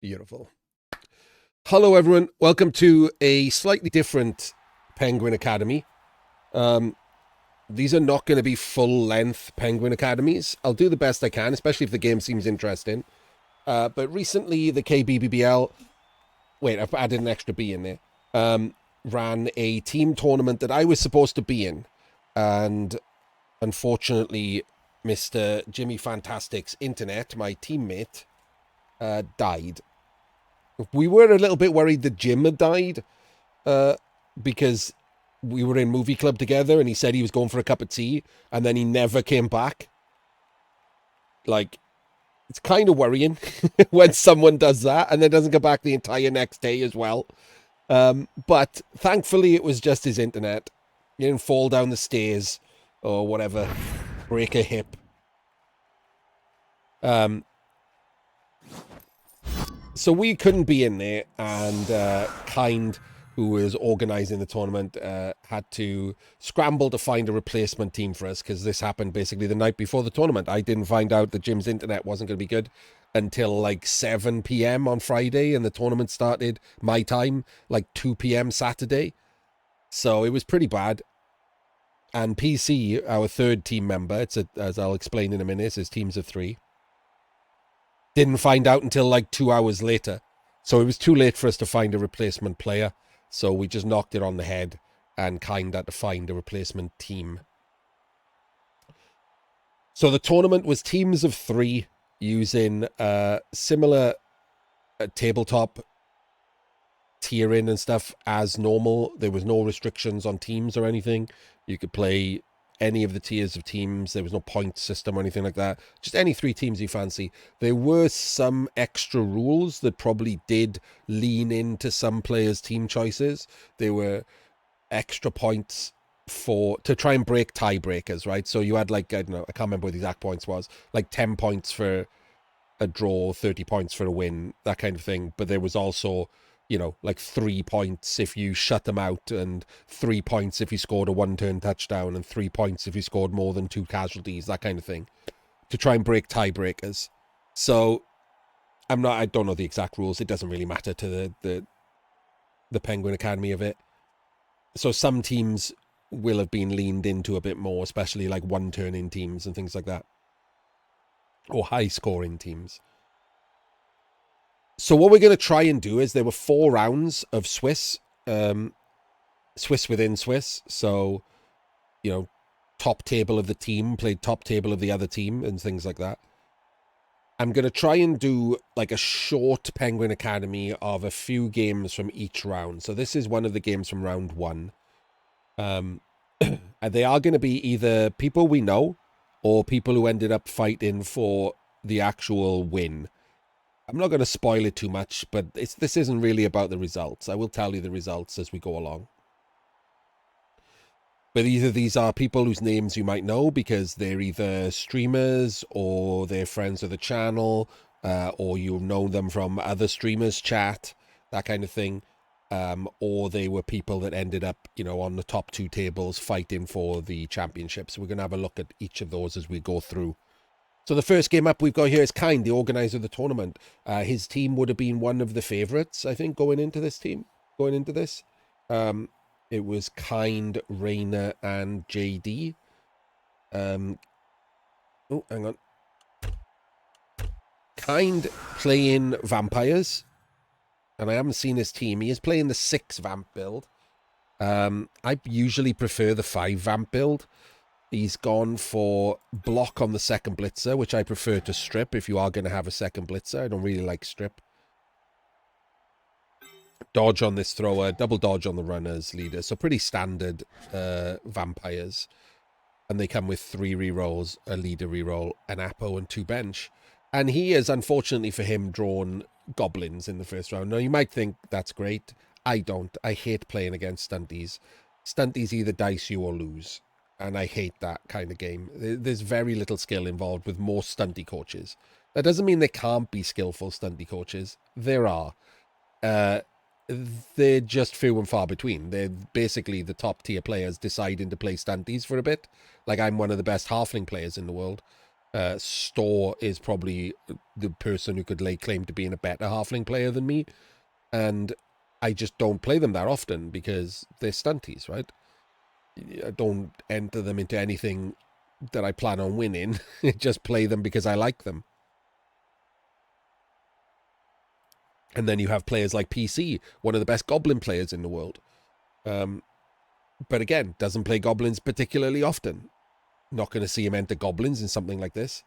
Beautiful. Hello, everyone. Welcome to a slightly different Penguin Academy. These are not going to be full-length Penguin Academies. I'll do the best I can, especially if the game seems interesting. But recently, the KBBBL... Wait, I've added an extra B in there. Ran a team tournament that I was supposed to be in. And unfortunately, Mr. Jimmy Fantastic's internet, my teammate, died. We were a little bit worried that Jim had died because we were in movie club together and he said he was going for a cup of tea and then he never came back. Like, it's kind of worrying when someone does that and then doesn't come back the entire next day as well. But thankfully it was just his internet. He didn't fall down the stairs or whatever, break a hip. So we couldn't be in there, and Kind, who was organising the tournament, had to scramble to find a replacement team for us, because this happened basically the night before the tournament. I didn't find out that Jim's internet wasn't going to be good until like 7 p.m. on Friday, and the tournament started, my time, like 2 p.m. Saturday. So it was pretty bad. And PC, our third team member, as I'll explain in a minute, it's teams of 3. Didn't find out until like 2 hours later. So it was too late for us to find a replacement player. So we just knocked it on the head and kind had to find a replacement team. So the tournament was teams of 3 using similar tabletop tiering and stuff as normal. There was no restrictions on teams or anything. You could play any of the tiers of teams. There was no point system or anything like that. Just any 3 teams you fancy. There were some extra rules that probably did lean into some players' team choices. There were extra points to try and break tiebreakers, right? So you had like, I don't know, I can't remember what the exact points was, like 10 points for a draw, 30 points for a win, that kind of thing. But there was also, you know, like 3 points if you shut them out, and 3 points if you scored a 1-turn touchdown, and 3 points if you scored more than 2 casualties, that kind of thing, to try and break tiebreakers. So I don't know the exact rules. It doesn't really matter to the Penguin Academy of it. So some teams will have been leaned into a bit more, especially like 1-turn-in teams and things like that, or high-scoring teams. So what we're going to try and do is there were 4 rounds of Swiss, Swiss within Swiss. So, you know, top table of the team played top table of the other team and things like that. I'm going to try and do like a short Penguin Academy of a few games from each round. So this is one of the games from round 1. And they are going to be either people we know or people who ended up fighting for the actual win. I'm not going to spoil it too much, but this isn't really about the results. I will tell you the results as we go along. But either these are people whose names you might know because they're either streamers or they're friends of the channel, or you know them from other streamers' chat, that kind of thing. Or they were people that ended up, you know, on the top 2 tables fighting for the championship. So we're going to have a look at each of those as we go through. So the first game up we've got here is Kind, the organizer of the tournament. His team would have been one of the favorites, I think, going into this. It was Kind, Rainer, and JD. Oh, hang on. Kind playing vampires. And I haven't seen his team. He is playing the 6 vamp build. I usually prefer the 5 vamp build. He's gone for block on the second blitzer, which I prefer to strip if you are going to have a second blitzer. I don't really like strip. Dodge on this thrower, double dodge on the runners, leader. So pretty standard vampires. And they come with 3 rerolls, a leader reroll, an Apo, and 2 bench. And he has, unfortunately for him, drawn goblins in the first round. Now, you might think that's great. I don't. I hate playing against stunties. Stunties either dice you or lose. And I hate that kind of game. There's very little skill involved with most stunty coaches. That doesn't mean there can't be skillful stunty coaches. There are. They're just few and far between. They're basically the top tier players deciding to play stunties for a bit. Like, I'm one of the best halfling players in the world. Store is probably the person who could lay claim to being a better halfling player than me, and I just don't play them that often because they're stunties, right? I don't enter them into anything that I plan on winning. Just play them because I like them. And then you have players like PC, one of the best goblin players in the world. But again, doesn't play goblins particularly often. Not going to see him enter goblins in something like this.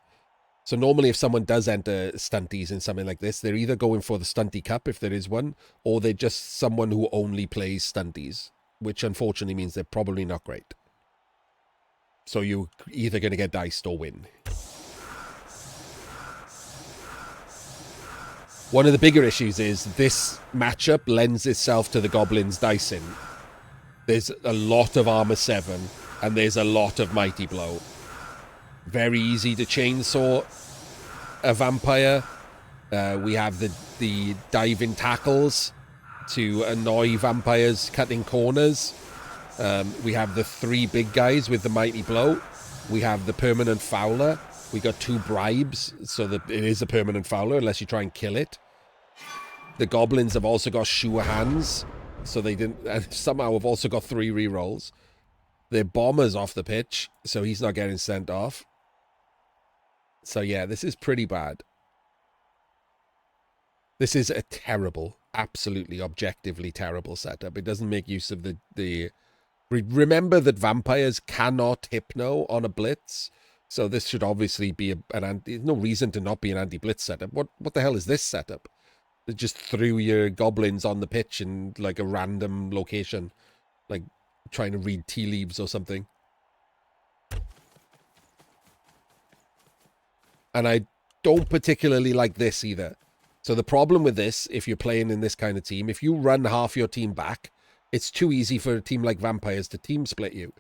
So normally if someone does enter stunties in something like this, they're either going for the stunty cup, if there is one, or they're just someone who only plays stunties, which unfortunately means they're probably not great. So you're either going to get diced or win. One of the bigger issues is this matchup lends itself to the goblins dicing. There's a lot of armor 7, and there's a lot of mighty blow. Very easy to chainsaw a vampire. We have the diving tackles to annoy vampires cutting corners. We have the 3 big guys with the mighty blow. We have the permanent fowler. We got 2 bribes, so that it is a permanent fowler unless you try and kill it. The goblins have also got sure hands, so they didn't. And somehow have also got 3 rerolls. Their bomber's off the pitch, so he's not getting sent off. So yeah, this is pretty bad. This is a terrible, absolutely objectively terrible setup. It doesn't make use of the. Remember that vampires cannot hypno on a blitz. So this should obviously be there's no reason to not be an anti-blitz setup. What the hell is this setup? They just threw your goblins on the pitch in like a random location, like trying to read tea leaves or something. And I don't particularly like this either. So the problem with this, if you're playing in this kind of team, if you run half your team back, it's too easy for a team like vampires to team split you.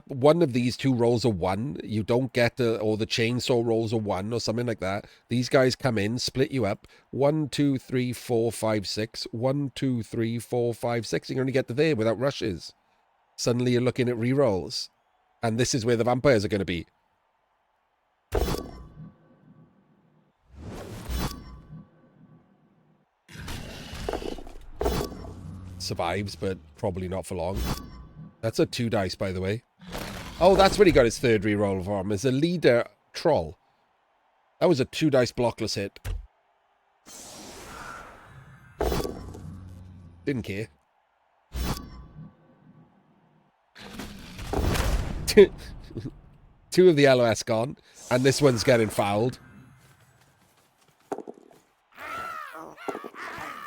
One of these 2 rolls a 1. You don't get or the chainsaw rolls a 1 or something like that. These guys come in, split you up. 1, 2, 3, 4, 5, 6. 1, 2, 3, 4, 5, 6. You can only get to there without rushes. Suddenly you're looking at rerolls. And this is where the vampires are going to be. Survives, but probably not for long. That's a 2 dice, by the way. Oh, that's when he got his 3rd reroll for him. As a leader troll. That was a 2 dice blockless hit. Didn't care. 2 of the LOS gone. And this one's getting fouled.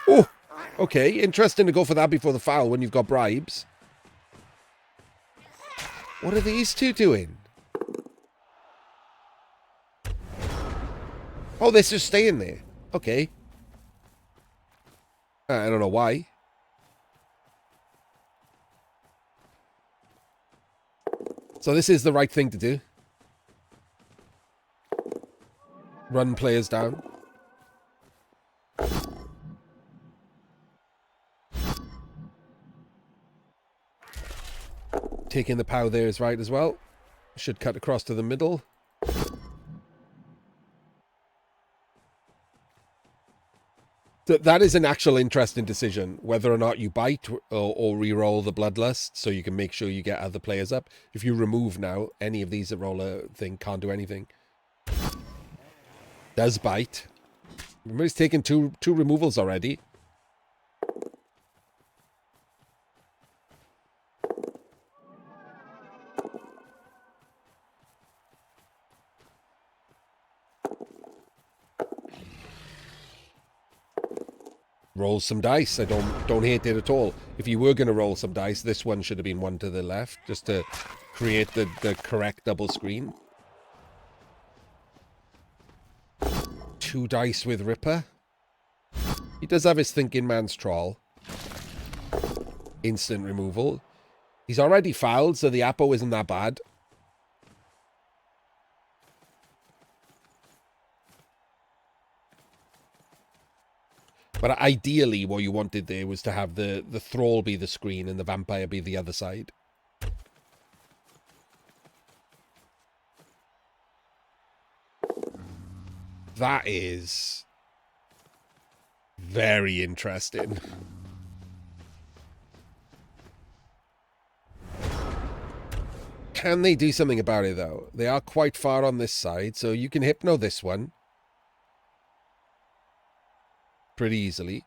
Oh, okay. Interesting to go for that before the foul when you've got bribes. What are these 2 doing? Oh, they're just staying there. Okay. I don't know why. So this is the right thing to do. Run players down. Taking the pow there is right as well. Should cut across to the middle. That is an actual interesting decision, whether or not you bite or re-roll the bloodlust, so you can make sure you get other players up. If you remove now, any of these that roll a thing can't do anything. Does bite. Remember, he's taken two removals already. Roll some dice. I don't hate it at all. If you were going to roll some dice, this one should have been one to the left, just to create the correct double screen. 2 dice with Ripper. He does have his thinking man's trawl. Instant removal. He's already fouled, so the Apo isn't that bad. But ideally, what you wanted there was to have the Thrall be the screen and the Vampire be the other side. That is very interesting. Can they do something about it, though? They are quite far on this side, so you can hypno this one pretty easily.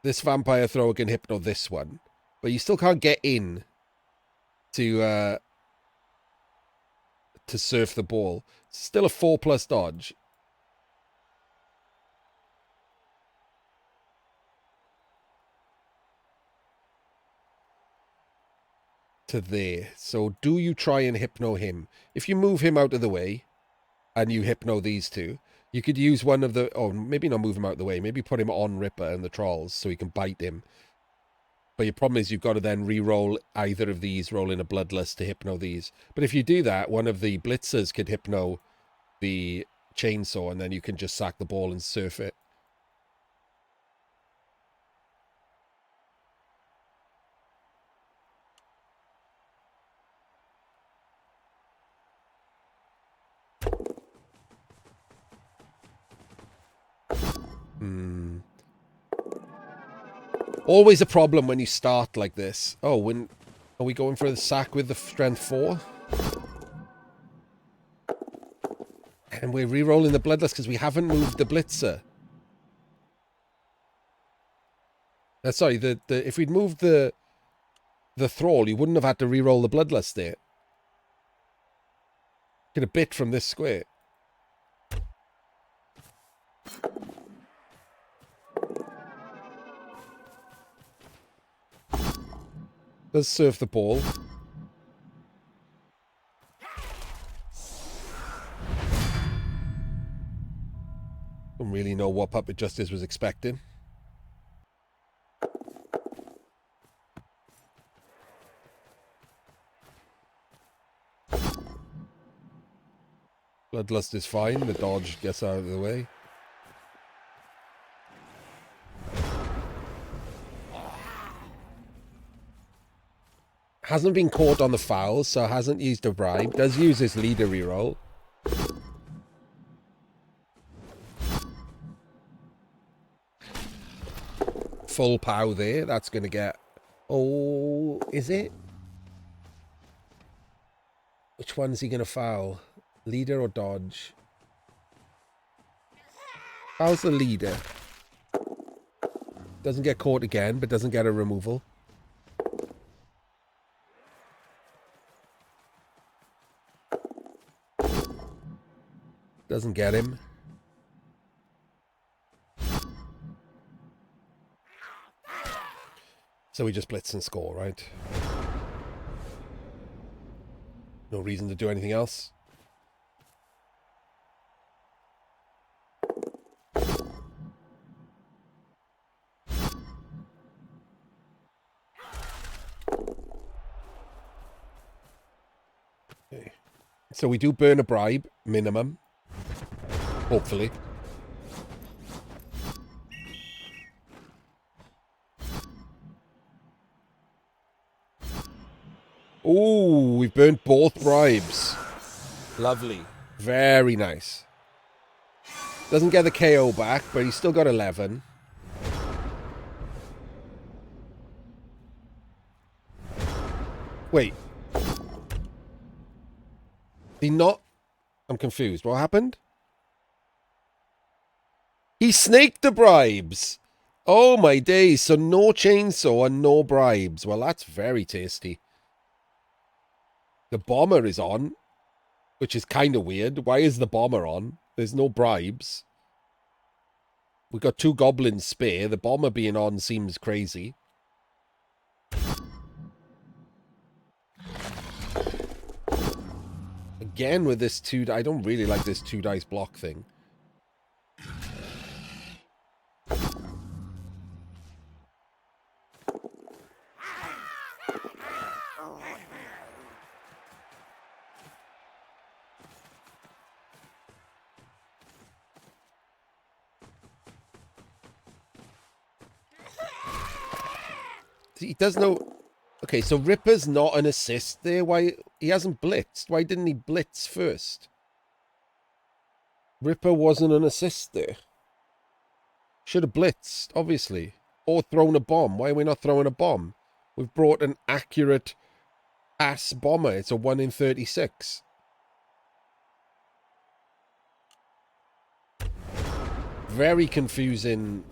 This vampire thrower can hypno this one, but you still can't get in to surf the ball. It's still a 4+ dodge. To there. So do you try and hypno him? If you move him out of the way and you hypno these two, you could use one of the... Oh, maybe not move him out of the way. Maybe put him on Ripper and the Trolls so he can bite him. But your problem is you've got to then re-roll either of these, roll in a Bloodlust to hypno these. But if you do that, one of the Blitzers could hypno the chainsaw and then you can just sack the ball and surf it. Always a problem when you start like this. Oh, when are we going for the sack with the strength 4? And we're re-rolling the Bloodlust because we haven't moved the Blitzer. Sorry, if we'd moved the Thrall, you wouldn't have had to re-roll the Bloodlust there. Get a bit from this square. Let's surf the ball. Don't really know what Puppet Justice was expecting. Bloodlust is fine. The dodge gets out of the way. Hasn't been caught on the foul, so hasn't used a bribe. Does use his leader reroll. Full pow there. That's going to get... Oh, is it? Which one's he going to foul? Leader or dodge? Fouls the leader. Doesn't get caught again, but doesn't get a removal. Doesn't get him. So we just blitz and score, right? No reason to do anything else. Okay. So we do burn a bribe, minimum. Hopefully. Ooh, we've burnt both bribes. Lovely. Very nice. Doesn't get the KO back, but he's still got 11. Wait. He not... I'm confused. What happened? He snaked the bribes. Oh my days. So no chainsaw and no bribes. Well, that's very tasty. The bomber is on, which is kind of weird. Why is the bomber on? There's no bribes. We've got 2 goblins spare. The bomber being on seems crazy. Again with this 2... I don't really like this 2 dice block thing. He does know... Okay, so Ripper's not an assist there. Why... He hasn't blitzed. Why didn't he blitz first? Ripper wasn't an assist there. Should have blitzed, obviously. Or thrown a bomb. Why are we not throwing a bomb? We've brought an accurate ass bomber. It's a 1 in 36. Very confusing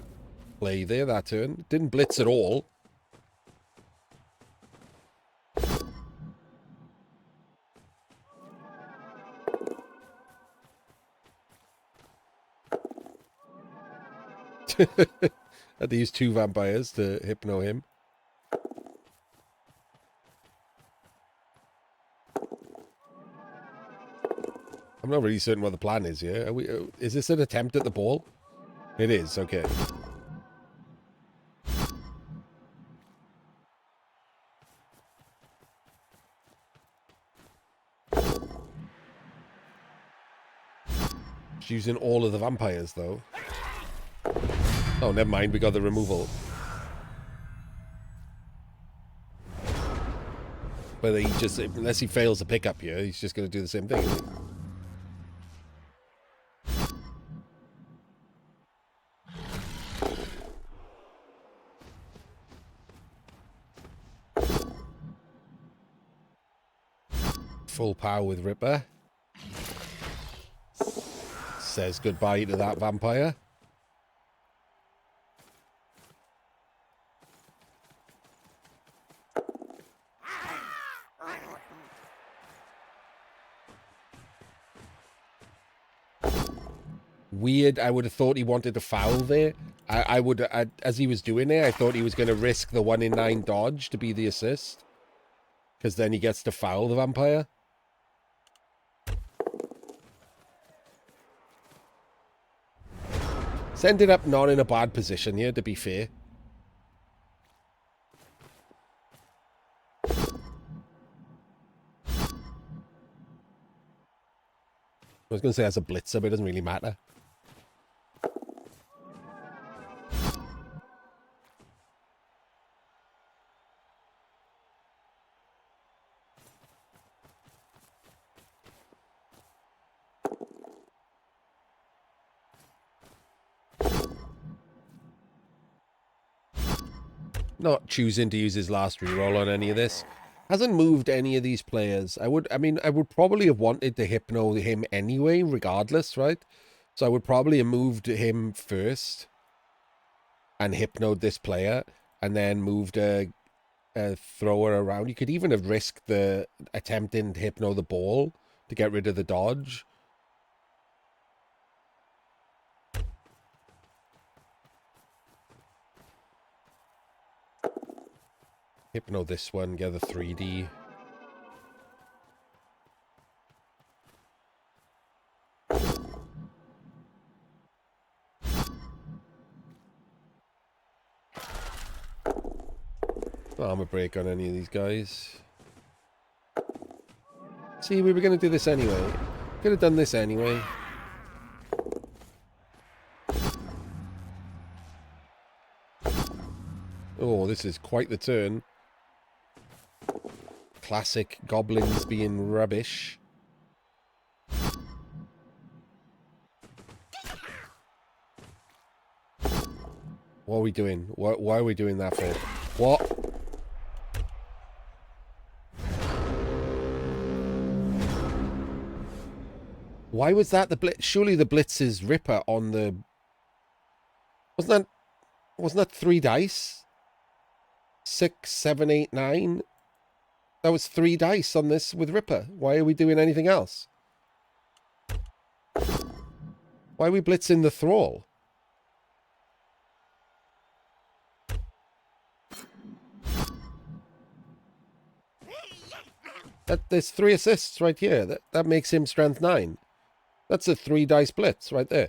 play there, that turn. Didn't blitz at all. Had to use 2 vampires to hypno him. I'm not really certain what the plan is here. Is this an attempt at the ball? It is, okay. She's using all of the vampires, though. Oh, never mind. We got the removal. But he just, unless he fails a pickup here, he's just going to do the same thing, isn't he? Full power with Ripper. Says goodbye to that vampire. Weird. I would have thought he wanted to foul there. As he was doing it, I thought he was going to risk the 1 in 9 dodge to be the assist. Because then he gets to foul the vampire. It's ended up not in a bad position here, to be fair. I was going to say as a blitzer, but it doesn't really matter. Not choosing to use his last reroll on any of this. Hasn't moved any of these players. I would probably have wanted to hypno him anyway, regardless, right? So I would probably have moved him first and hypnoed this player and then moved a thrower around. You could even have risked the attempting to hypno the ball to get rid of the dodge. Hypno this one, get the 3D. Armor break on any of these guys. See, we were going to do this anyway. Could have done this anyway. Oh, this is quite the turn. Classic goblins being rubbish. What are we doing? Why are we doing that for? What? Why was that the blitz? Surely the blitz is Ripper on the... Wasn't that 3 dice? 6, 7, 8, 9? That was 3 dice on this with Ripper. Why are we doing anything else? Why are we blitzing the thrall? There's 3 assists right here. That makes him strength 9. That's a 3 dice blitz right there.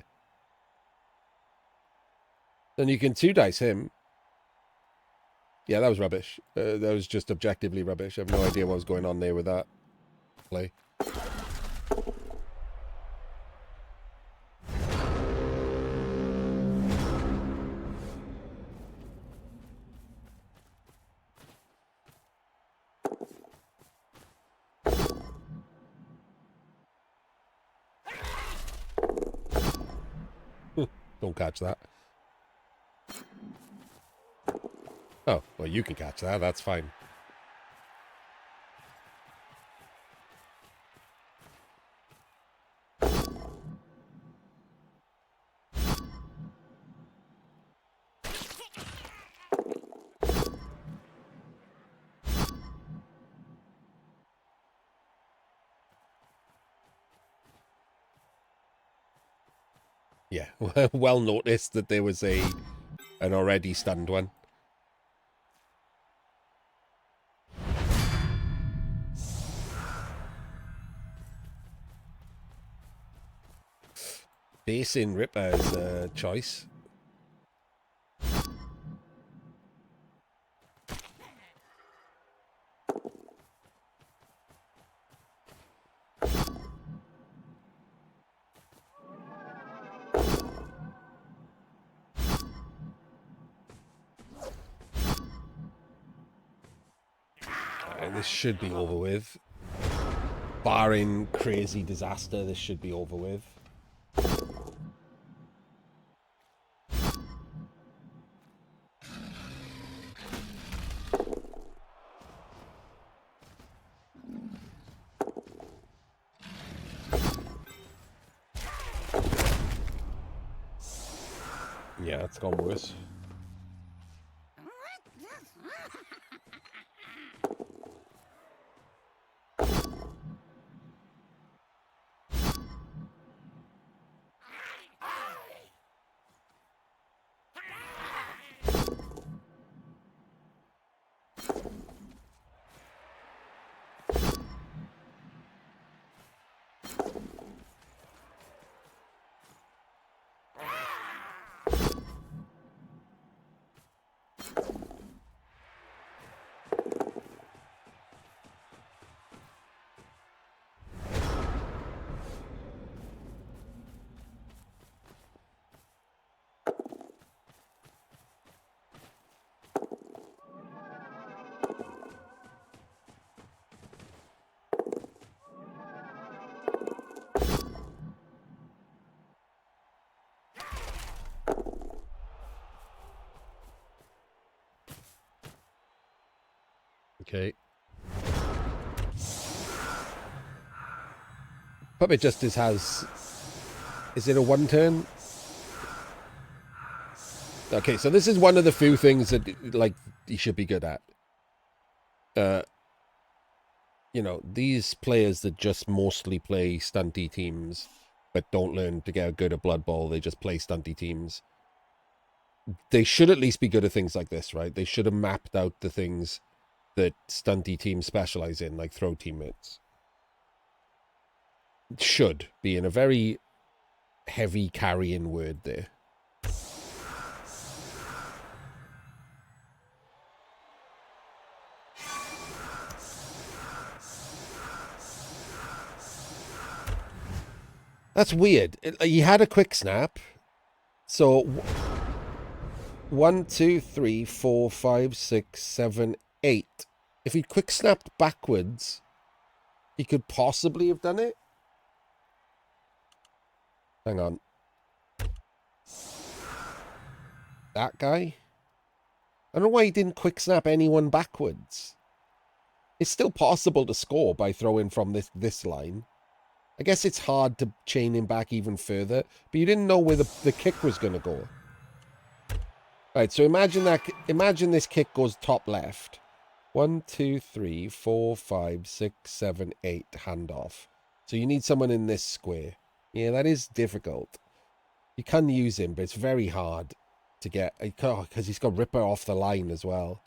Then you can 2 dice him. Yeah, that was rubbish. That was just objectively rubbish. I have no idea what was going on there with that play. Don't catch that. Oh, well, you can catch that. That's fine. Yeah, well noticed that there was an already stunned one. Facing Ripper is a choice. This should be over with. Barring crazy disaster, this should be over with. Yeah, it's gone worse. Okay. Puppet Justice has... Is it a one turn? Okay, so this is one of the few things that, like, he should be good at. You know, these players that just mostly play stunty teams, but don't learn to get good at Blood Bowl, they just play stunty teams. They should at least be good at things like this, right? They should have mapped out the things that stunty teams specialize in, like throw teammates. Should be in a very heavy carrying word there. That's weird. He had a quick snap. So 1, 2, 3, 4, 5, 6, 7, 8. If he quick snapped backwards, he could possibly have done it. Hang on. That guy? I don't know why he didn't quick snap anyone backwards. It's still possible to score by throwing from this line. I guess it's hard to chain him back even further, but you didn't know where the kick was going to go. Right, so imagine this kick goes top left. 1, 2, 3, 4, 5, 6, 7, 8, handoff. So you need someone in this square. Yeah, that is difficult. You can use him, but it's very hard to get, because he's got Ripper off the line as well.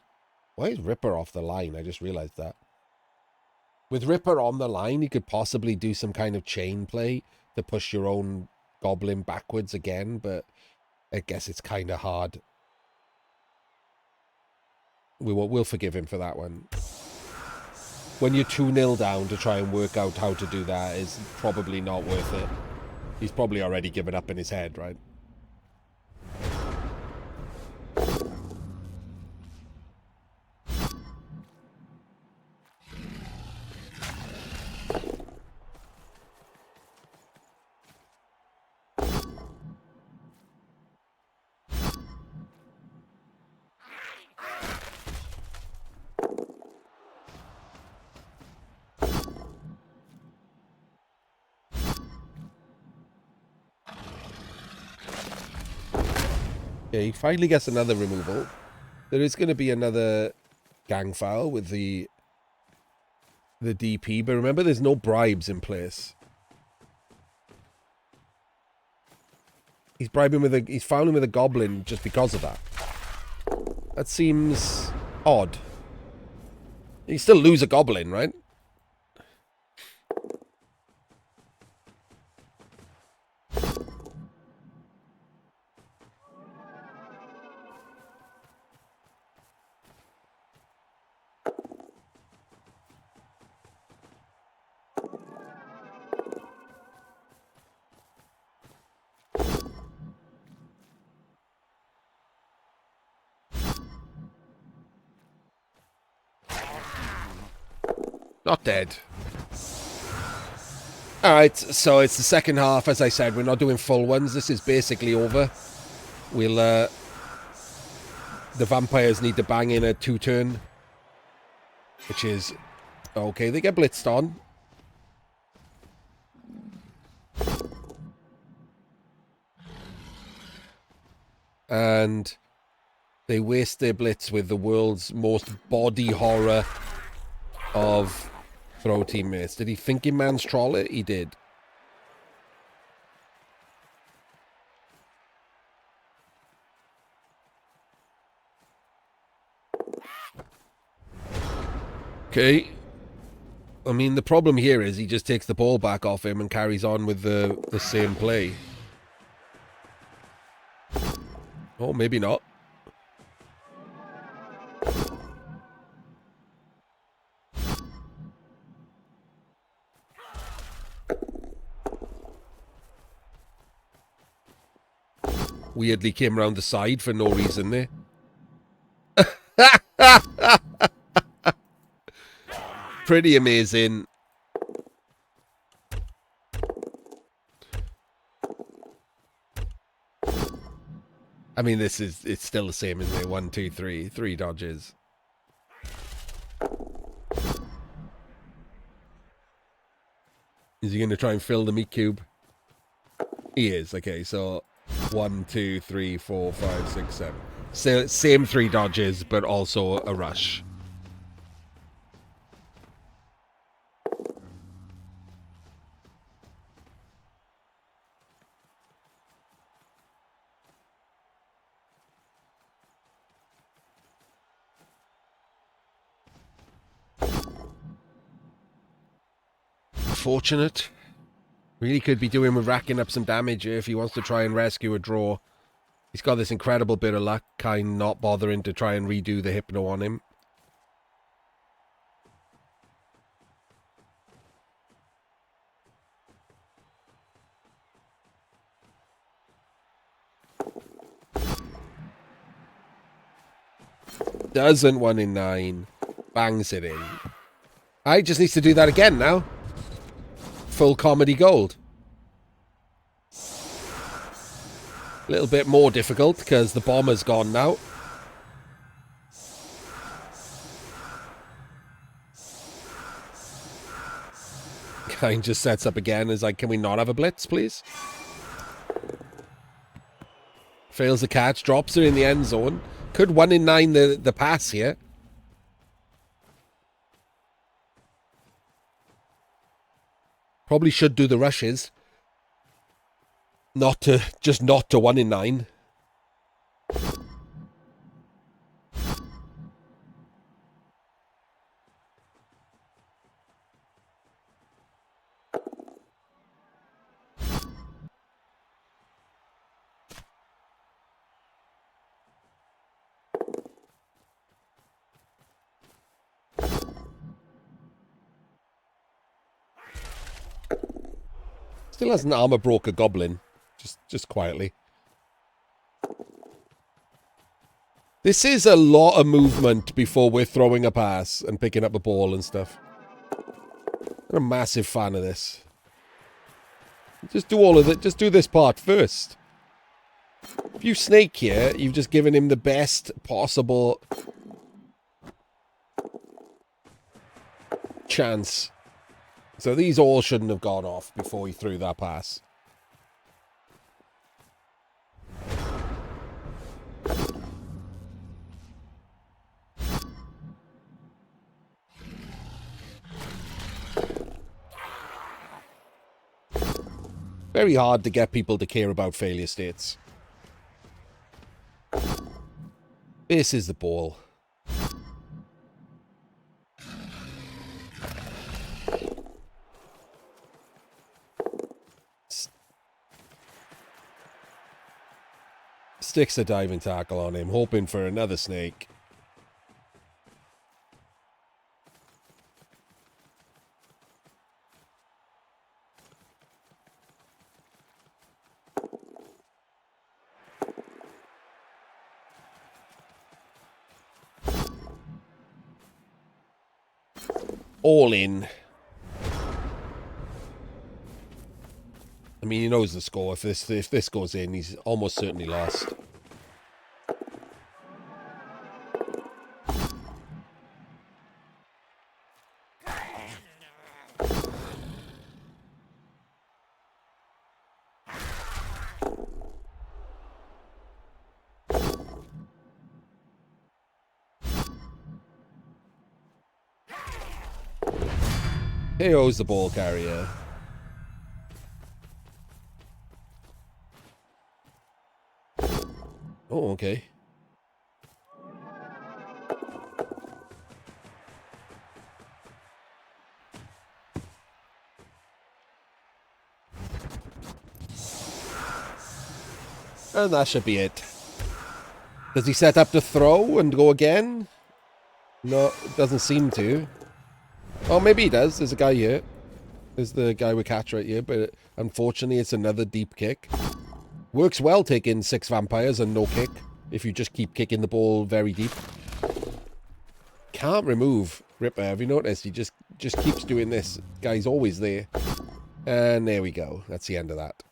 Why is Ripper off the line? I just realized that. With Ripper on the line, you could possibly do some kind of chain play to push your own goblin backwards again, but I guess it's kind of hard. We'll forgive him for that one. When you're 2-0 down, to try and work out how to do that is probably not worth it. He's probably already given up in his head, right? Okay, he finally gets another removal. There is going to be another gang file with the DP, but remember there's no bribes in place. He's fouling with a goblin just because of that. That seems odd. You still lose a goblin, right? Not dead. Alright, so it's the second half. As I said, we're not doing full ones. This is basically over. We'll, the vampires need to bang in a 2-turn. Which is... Okay, they get blitzed on. And they waste their blitz with the world's most body horror of throw teammates. Did he thinking man's troll it? He did. Okay. I mean, the problem here is he just takes the ball back off him and carries on with the same play. Oh, maybe not. Weirdly came around the side for no reason there. Pretty amazing. I mean, it's still the same, isn't it? 1, 2, 3. 3 dodges. Is he going to try and fill the meat cube? He is. Okay, so 1, 2, 3, 4, 5, 6, 7. So, same 3 dodges, but also a rush. Fortunate. Really could be doing with racking up some damage here if he wants to try and rescue a draw. He's got this incredible bit of luck, kind not bothering to try and redo the hypno on him. Doesn't 1 in 9. Bangs it in. I just needs to do that again now. Full comedy gold. A little bit more difficult because the bomber's gone now. Kind just sets up again. Is like, can we not have a blitz, please? Fails the catch, drops her in the end zone. Could 1 in 9 the pass here. Probably should do the rushes. Not to 1 in 9. Still hasn't armor broke a goblin. Just quietly. This is a lot of movement before we're throwing a pass and picking up a ball and stuff. I'm a massive fan of this. Just do all of it. Just do this part first. If you snake here, you've just given him the best possible chance. So these all shouldn't have gone off before he threw that pass. Very hard to get people to care about failure states. This is the ball. Sticks a diving tackle on him, hoping for another snake. All in. I mean, he knows the score. If this goes in, he's almost certainly lost. KO's the ball carrier. Oh, okay. And that should be it. Does he set up to throw and go again? No, it doesn't seem to. Oh, maybe he does. There's a guy here. There's the guy with catch right here, but unfortunately it's another deep kick. Works well taking 6 vampires and no kick, if you just keep kicking the ball very deep. Can't remove Ripper, have you noticed? He just keeps doing this. Guy's always there. And there we go. That's the end of that.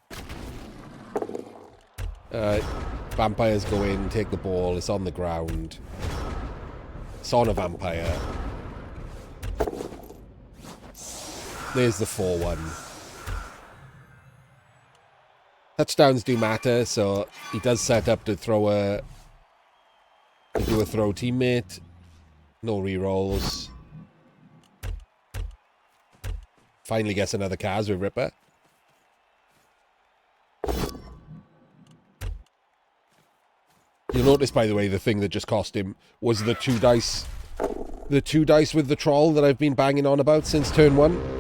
Vampires go in, take the ball. It's on the ground. It's on a vampire. There's the 4-1. Touchdowns do matter, so he does set up to throw do a throw teammate. No rerolls. Finally gets another Kaz with Ripper. You'll notice, by the way, the thing that just cost him was the 2 dice. The 2 dice with the troll that I've been banging on about since turn 1.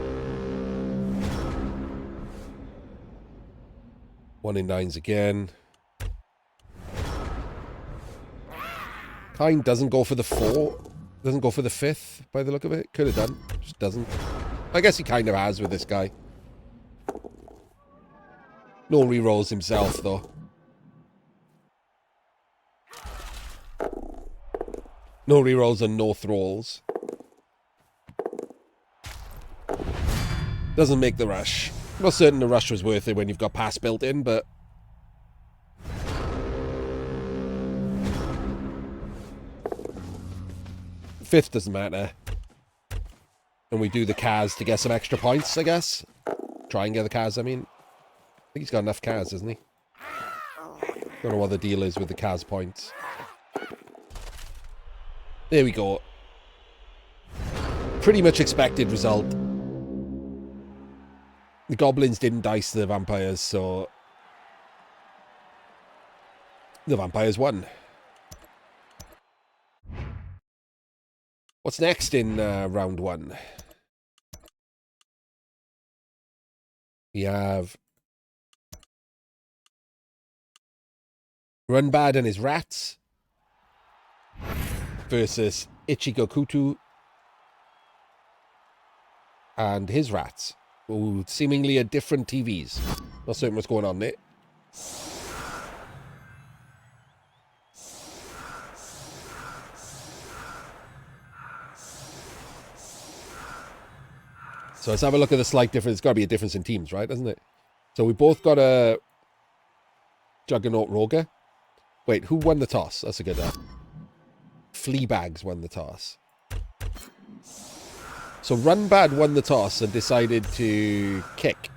1 in 9s again. Kind doesn't go for the 4. Doesn't go for the 5th by the look of it. Could have done. Just doesn't. I guess he kind of has with this guy. No rerolls himself, though. No rerolls and no thralls. Doesn't make the rush. I'm not certain the rush was worth it when you've got pass built in, but... Fifth doesn't matter. And we do the Kaz to get some extra points, I guess. Try and get the Kaz, I mean. I think he's got enough Kaz, hasn't he? Don't know what the deal is with the Kaz points. There we go. Pretty much expected result. The goblins didn't dice the vampires, so the vampires won. What's next in round 1? We have Runbad and his rats versus Ichigokuto and his rats. Ooh, seemingly a different TVs. Not certain what's going on there. So let's have a look at the slight difference. There's got to be a difference in teams, right? Doesn't it? So we both got a Juggernaut Roger. Wait, who won the toss? That's a good one. Fleabags won the toss. So Runbad won the toss and decided to kick.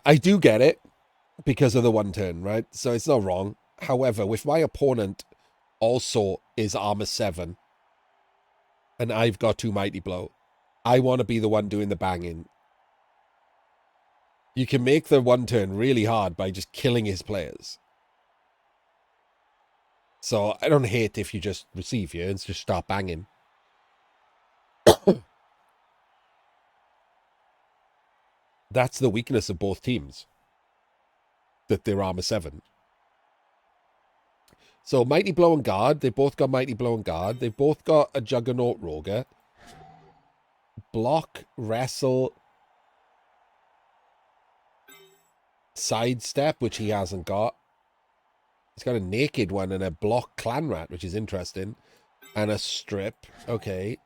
I do get it because of the 1 turn, right? So it's not wrong. However, with my opponent also is armor 7 and I've got 2 Mighty Blow, I want to be the one doing the banging. You can make the one turn really hard by just killing his players. So I don't hate if you just receive here and just start banging. That's the weakness of both teams. That they're armor 7. So Mighty Blow and Guard. They've both got Mighty Blow and Guard. They've both got a Juggernaut Roger. Block, Wrestle, Sidestep, which he hasn't got. He's got a Naked one and a Block Clan Rat, which is interesting. And a Strip. Okay.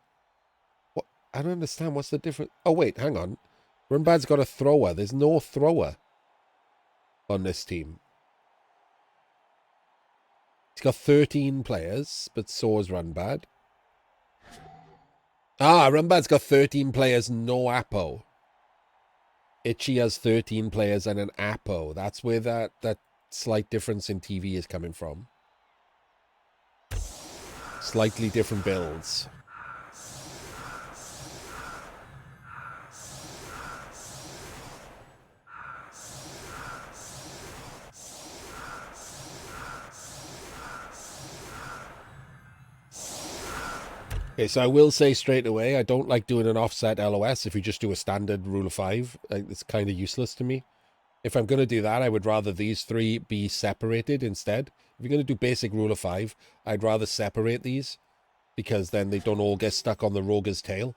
What? I don't understand. What's the difference? Oh, wait. Hang on. Runbad's got a Thrower. There's no Thrower on this team. He's got 13 players, but so has Runbad. Ah, Runbad's got 13 players, no Apo. Ichi has 13 players and an Apo. That's where that slight difference in TV is coming from. Slightly different builds. Okay, so I will say straight away, I don't like doing an offset LOS if you just do a standard rule of 5. It's kind of useless to me. If I'm going to do that, I would rather these 3 be separated instead. If you're going to do basic rule of 5, I'd rather separate these, because then they don't all get stuck on the Roger's tail.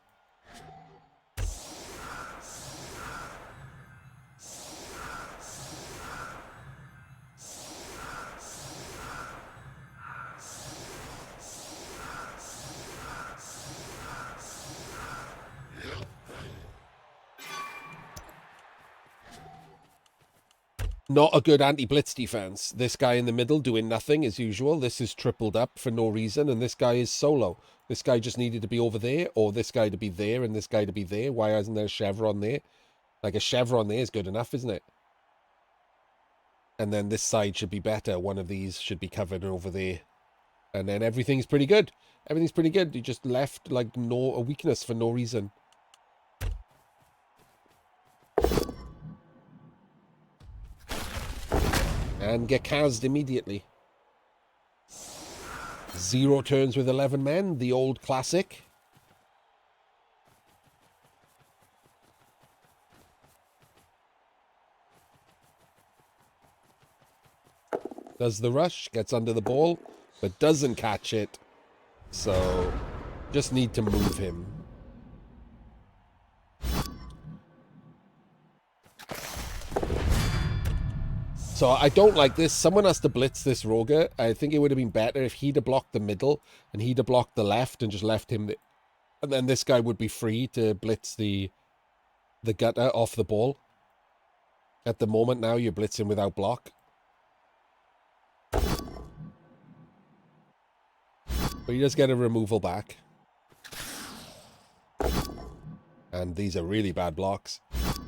Not a good anti-blitz defense. This guy in the middle doing nothing as usual. This is tripled up for no reason, and this guy is solo. This guy just needed to be over there, or this guy to be there, and this guy to be there. Why isn't there a chevron there? Like, a chevron there is good enough, isn't it? And then this side should be better. One of these should be covered over there. And then everything's pretty good. Everything's pretty good. You just left, like, a weakness for no reason. And get cased immediately. 0 turns with 11 men, the old classic. Does the rush, gets under the ball, but doesn't catch it. So, just need to move him. So I don't like this. Someone has to blitz this Roger. I think it would have been better if he'd have blocked the middle and he'd have blocked the left and just left him. And then this guy would be free to blitz the gutter off the ball. At the moment now, you're blitzing without block. But you just get a removal back. And these are really bad blocks.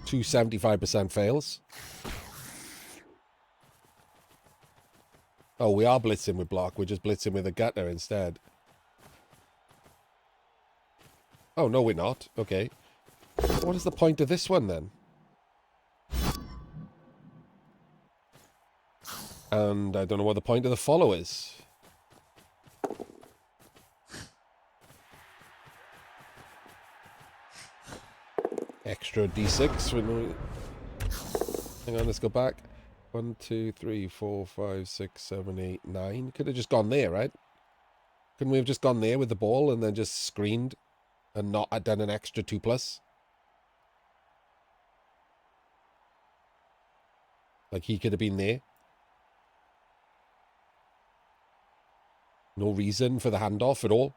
2 75% fails. Oh, we are blitzing with block. We're just blitzing with a gutter instead. Oh, no, we're not. Okay. What is the point of this one, then? And I don't know what the point of the follow is. Extra D6. Hang on, let's go back. 1, 2, 3, 4, 5, 6, 7, 8, 9. Could have just gone there, right? Couldn't we have just gone there with the ball and then just screened and not done an extra 2+? Like, he could have been there. No reason for the handoff at all.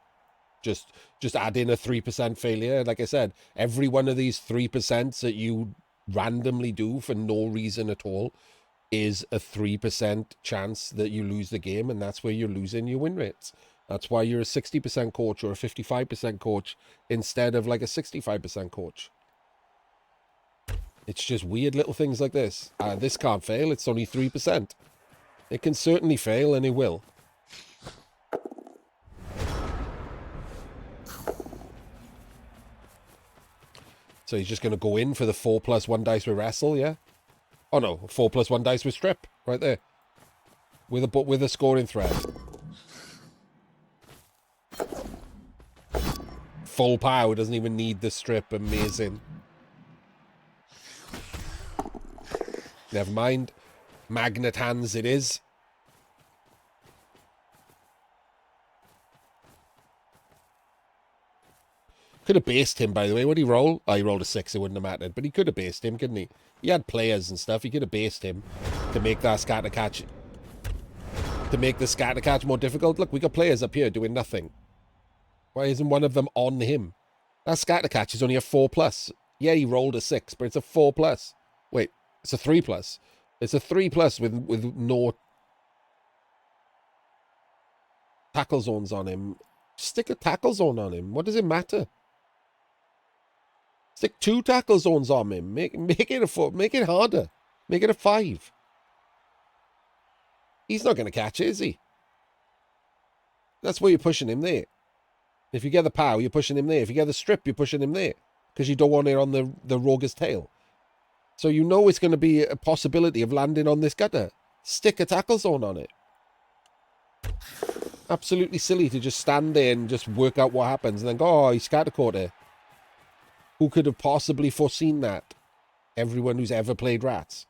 Just add in a 3% failure. Like I said, every one of these 3% that you randomly do for no reason at all is a 3% chance that you lose the game, and that's where you're losing your win rates. That's why you're a 60% coach or a 55% coach instead of like a 65% coach. It's just weird little things like this. This can't fail. It's only 3%. It can certainly fail, and it will. So he's just going to go in for the 4+1 dice with wrestle, yeah? Oh no, 4+1 dice with strip, right there. With a scoring threat. Full power, doesn't even need the strip, amazing. Never mind. Magnet hands it is. Could have based him, by the way. What did he roll? Oh, he rolled a 6. It wouldn't have mattered. But he could have based him, couldn't he? He had players and stuff. He could have based him to make that scatter catch. To make the scatter catch more difficult. Look, we got players up here doing nothing. Why isn't one of them on him? That scatter catch is only a 4+. Yeah, he rolled a 6, but it's a 4+. Wait, it's a 3+. It's a 3+ with no tackle zones on him. Stick a tackle zone on him. What does it matter? Stick 2 tackle zones on him. Make it a 4. Make it harder. Make it a 5. He's not going to catch it, is he? That's where you're pushing him there. If you get the power, you're pushing him there. If you get the strip, you're pushing him there. Because you don't want it on the rogue's tail. So you know it's going to be a possibility of landing on this gutter. Stick a tackle zone on it. Absolutely silly to just stand there and just work out what happens and then go, oh, he scatter caught it. Who could have possibly foreseen that? Everyone who's ever played Rats.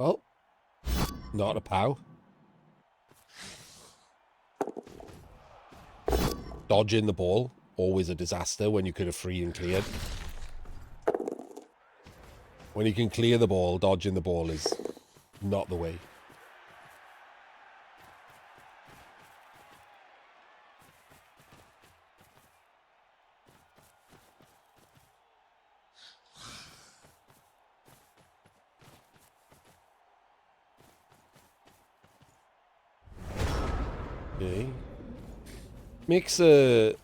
Well, not a POW. Dodging the ball, always a disaster when you could have free and cleared. When you can clear the ball, dodging the ball is not the way. Okay. Makes a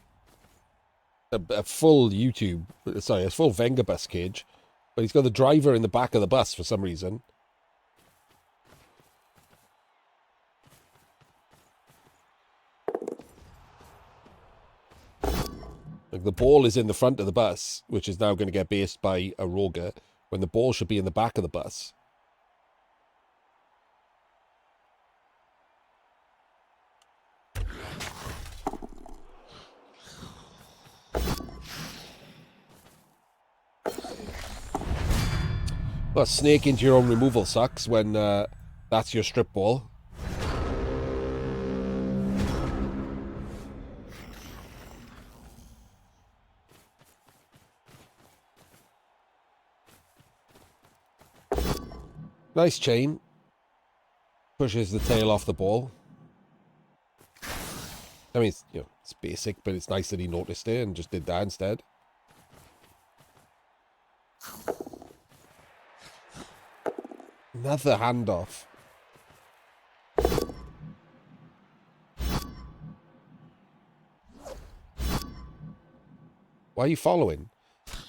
full YouTube, sorry, a full Venga bus cage, but he's got the driver in the back of the bus for some reason. Like the ball is in the front of the bus, which is now going to get based by a Roger, when the ball should be in the back of the bus. Well, snake into your own removal sucks when that's your strip ball. Nice chain. Pushes the tail off the ball. I mean, it's basic, but it's nice that he noticed it and just did that instead. Another handoff. Why are you following?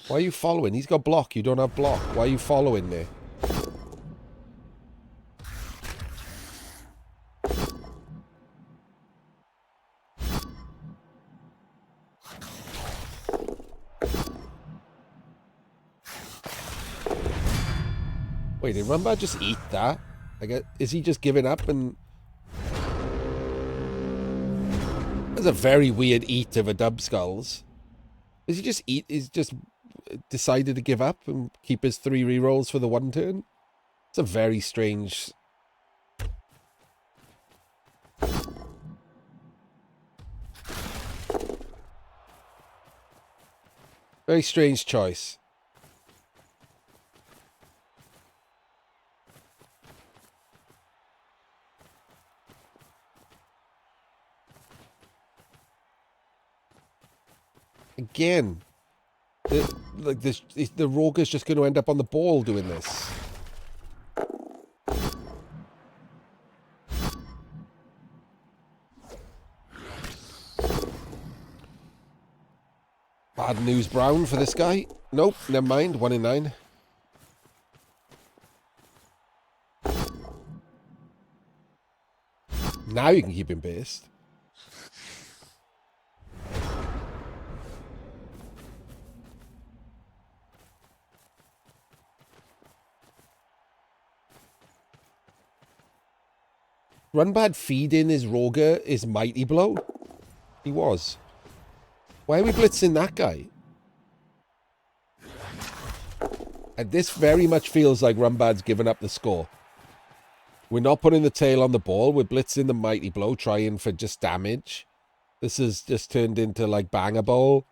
Why are you following? He's got block. You don't have block. Why are you following there? Wait, did Runbad just eat that? Is he just giving up and... That's a very weird eat of a Dub Skulls. Does he just eat? He's just decided to give up and keep his 3 rerolls for the 1 turn? It's a very strange... Very strange choice. Again. The Roga's just going to end up on the ball doing this. Bad news brown for this guy. Nope, never mind. 1 in 9. Now you can keep him based. Runbad feeding his Roga is Mighty Blow. He was. Why are we blitzing that guy? And this very much feels like Runbad's given up the score. We're not putting the tail on the ball. We're blitzing the Mighty Blow, trying for just damage. This has just turned into like Banger Bowl,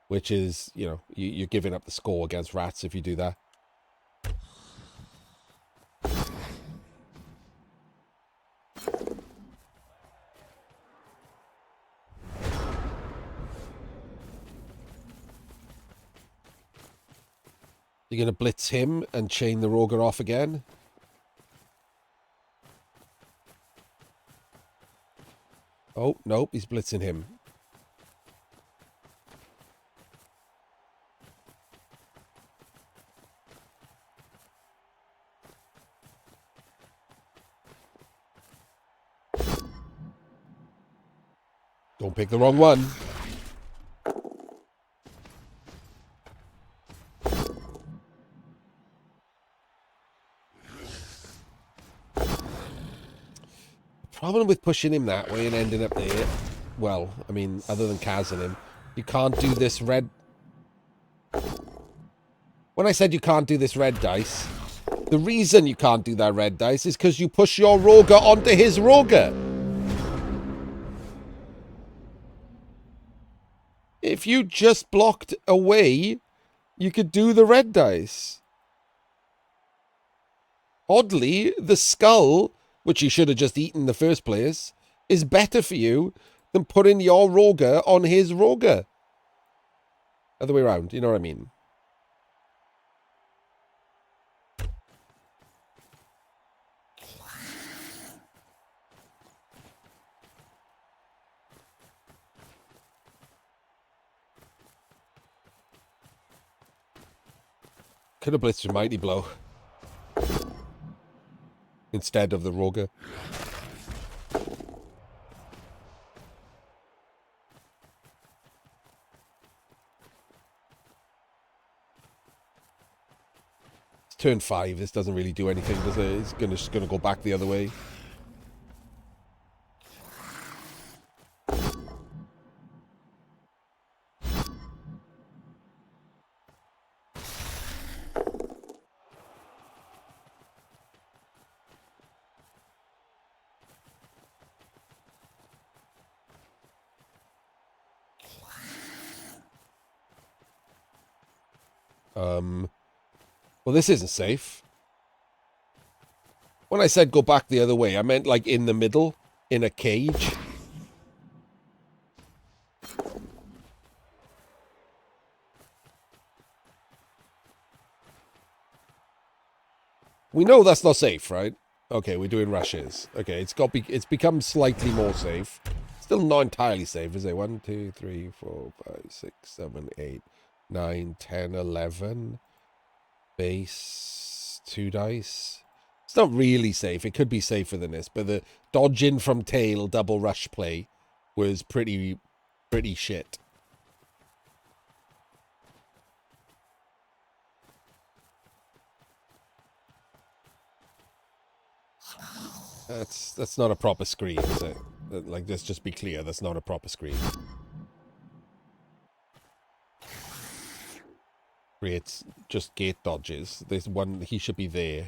which is, you know, you're giving up the score against rats if you do that. You're going to blitz him and chain the Roger off again. Oh, nope, he's blitzing him. Don't pick the wrong one. Problem with pushing him that way and ending up there, well, I mean, other than casing him, you can't do this red. When I said you can't do this red dice, the reason you can't do that red dice is because you push your Roger onto his Roger. If you just blocked away, you could do the red dice. Oddly, the skull, which you should have just eaten in the first place, is better for you than putting your Roger on his Roger. Other way around, you know what I mean? Could have blitzed your Mighty Blow instead of the Roger. It's turn 5. This doesn't really do anything, does it? It's just gonna go back the other way. Well, this isn't safe. When I said go back the other way, I meant like in the middle, in a cage. We know that's not safe, right? Okay, we're doing rushes. Okay, it's become slightly more safe. Still not entirely safe, is it? 1, 2, 3, 4, 5, 6, 7, 8, 9, 10, 11. Base, 2 dice. It's not really safe. It could be safer than this, but the dodging from tail double rush play was pretty shit. That's not a proper screen, is it? Like, let's just be clear, that's not a proper screen. Creates just gate dodges. There's one, he should be there.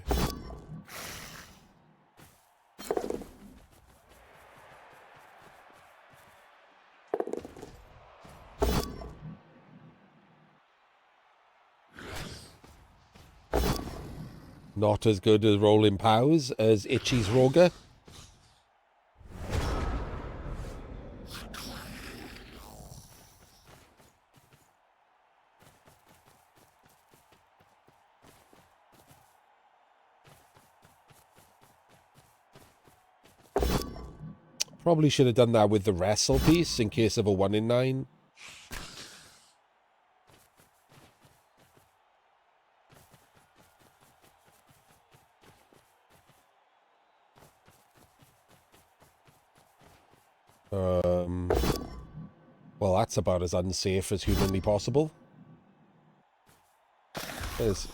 Not as good as rolling pows as Ichi's Roger. Probably should have done that with the wrestle piece in case of a 1 in 9. Well, that's about as unsafe as humanly possible. There's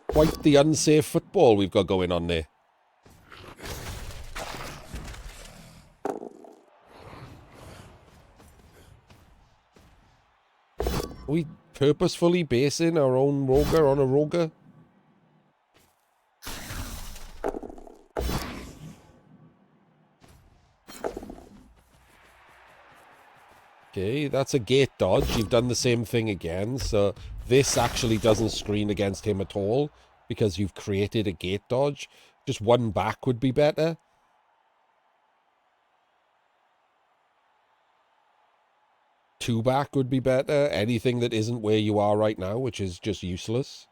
quite the unsafe football we've got going on there. Are we purposefully basing our own Roger on a Roger? Okay, that's a gate dodge. You've done the same thing again, so this actually doesn't screen against him at all because you've created a gate dodge. Just 1 back would be better. Two back would be better. Anything that isn't where you are right now, which is just useless.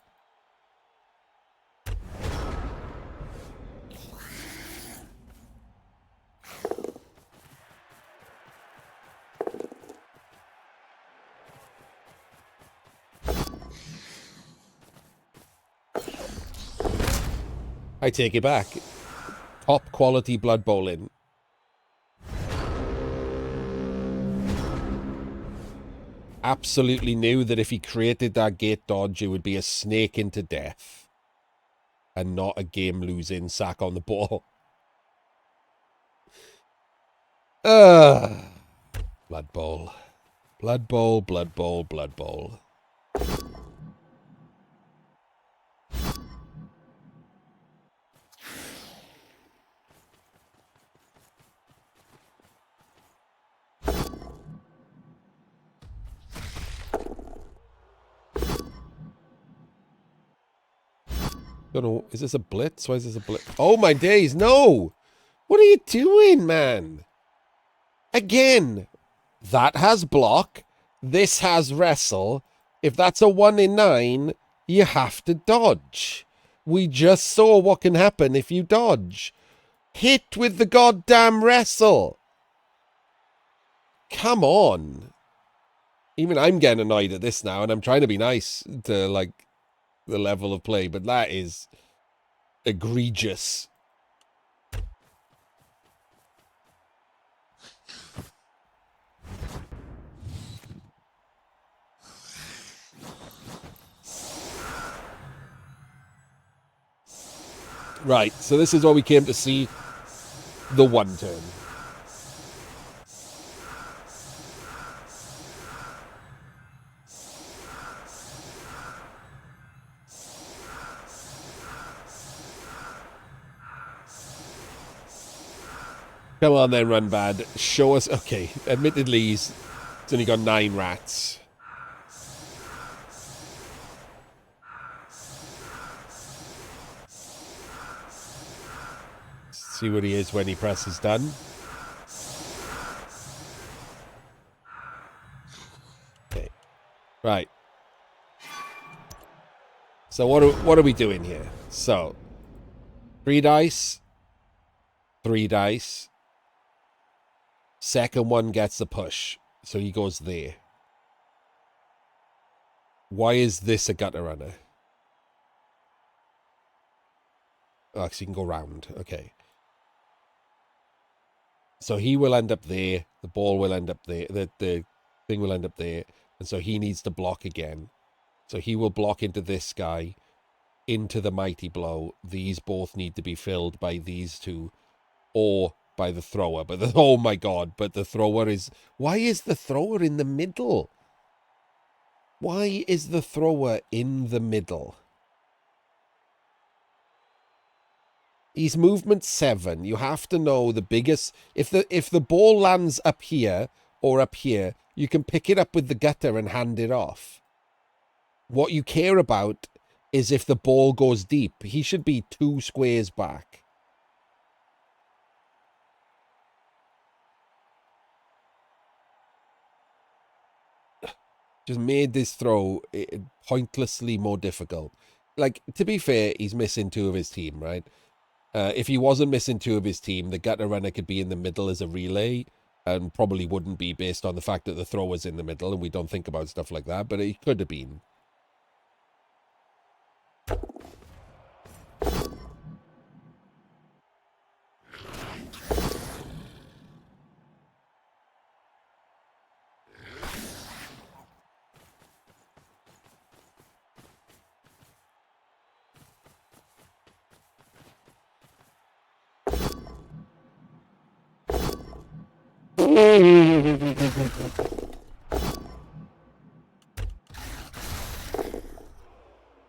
I take it back. Top quality Blood Bowling. Absolutely knew that if he created that gate dodge, it would be a snake into death. And not a game-losing sack on the ball. Blood Bowl. Blood Bowl, Blood Bowl, Blood Bowl. Don't know, is this a blitz? Why is this a blitz? Oh my days, no! What are you doing, man? Again, that has block. This has wrestle. If that's a 1 in 9, you have to dodge. We just saw what can happen if you dodge. Hit with the goddamn wrestle. Come on. Even I'm getting annoyed at this now, and I'm trying to be nice to, like, the level of play, but that is egregious. Right, so this is what we came to see. The 1 turn. Come on then, Runbad. Show us... Okay, admittedly, he's only got 9 rats. See what he is when he presses done. Okay. Right. So what are we doing here? So, 3 dice. 3 dice. Second one gets the push. So he goes there. Why is this a gutter runner? Oh, so you can go round. Okay. So he will end up there. The ball will end up there. The thing will end up there. And so he needs to block again. So he will block into this guy. Into the mighty blow. These both need to be filled by these two. Or by the thrower. But oh my god. But the thrower is... Why is the thrower in the middle? Why is the thrower in the middle? He's movement 7. You have to know the biggest... If the ball lands up here or up here, you can pick it up with the gutter and hand it off. What you care about is if the ball goes deep. He should be 2 squares back. Just made this throw pointlessly more difficult. Like, to be fair, he's missing 2 of his team, right? If he wasn't missing two of his team, the gutter runner could be in the middle as a relay, and probably wouldn't be based on the fact that the thrower's in the middle, and we don't think about stuff like that, but it could have been.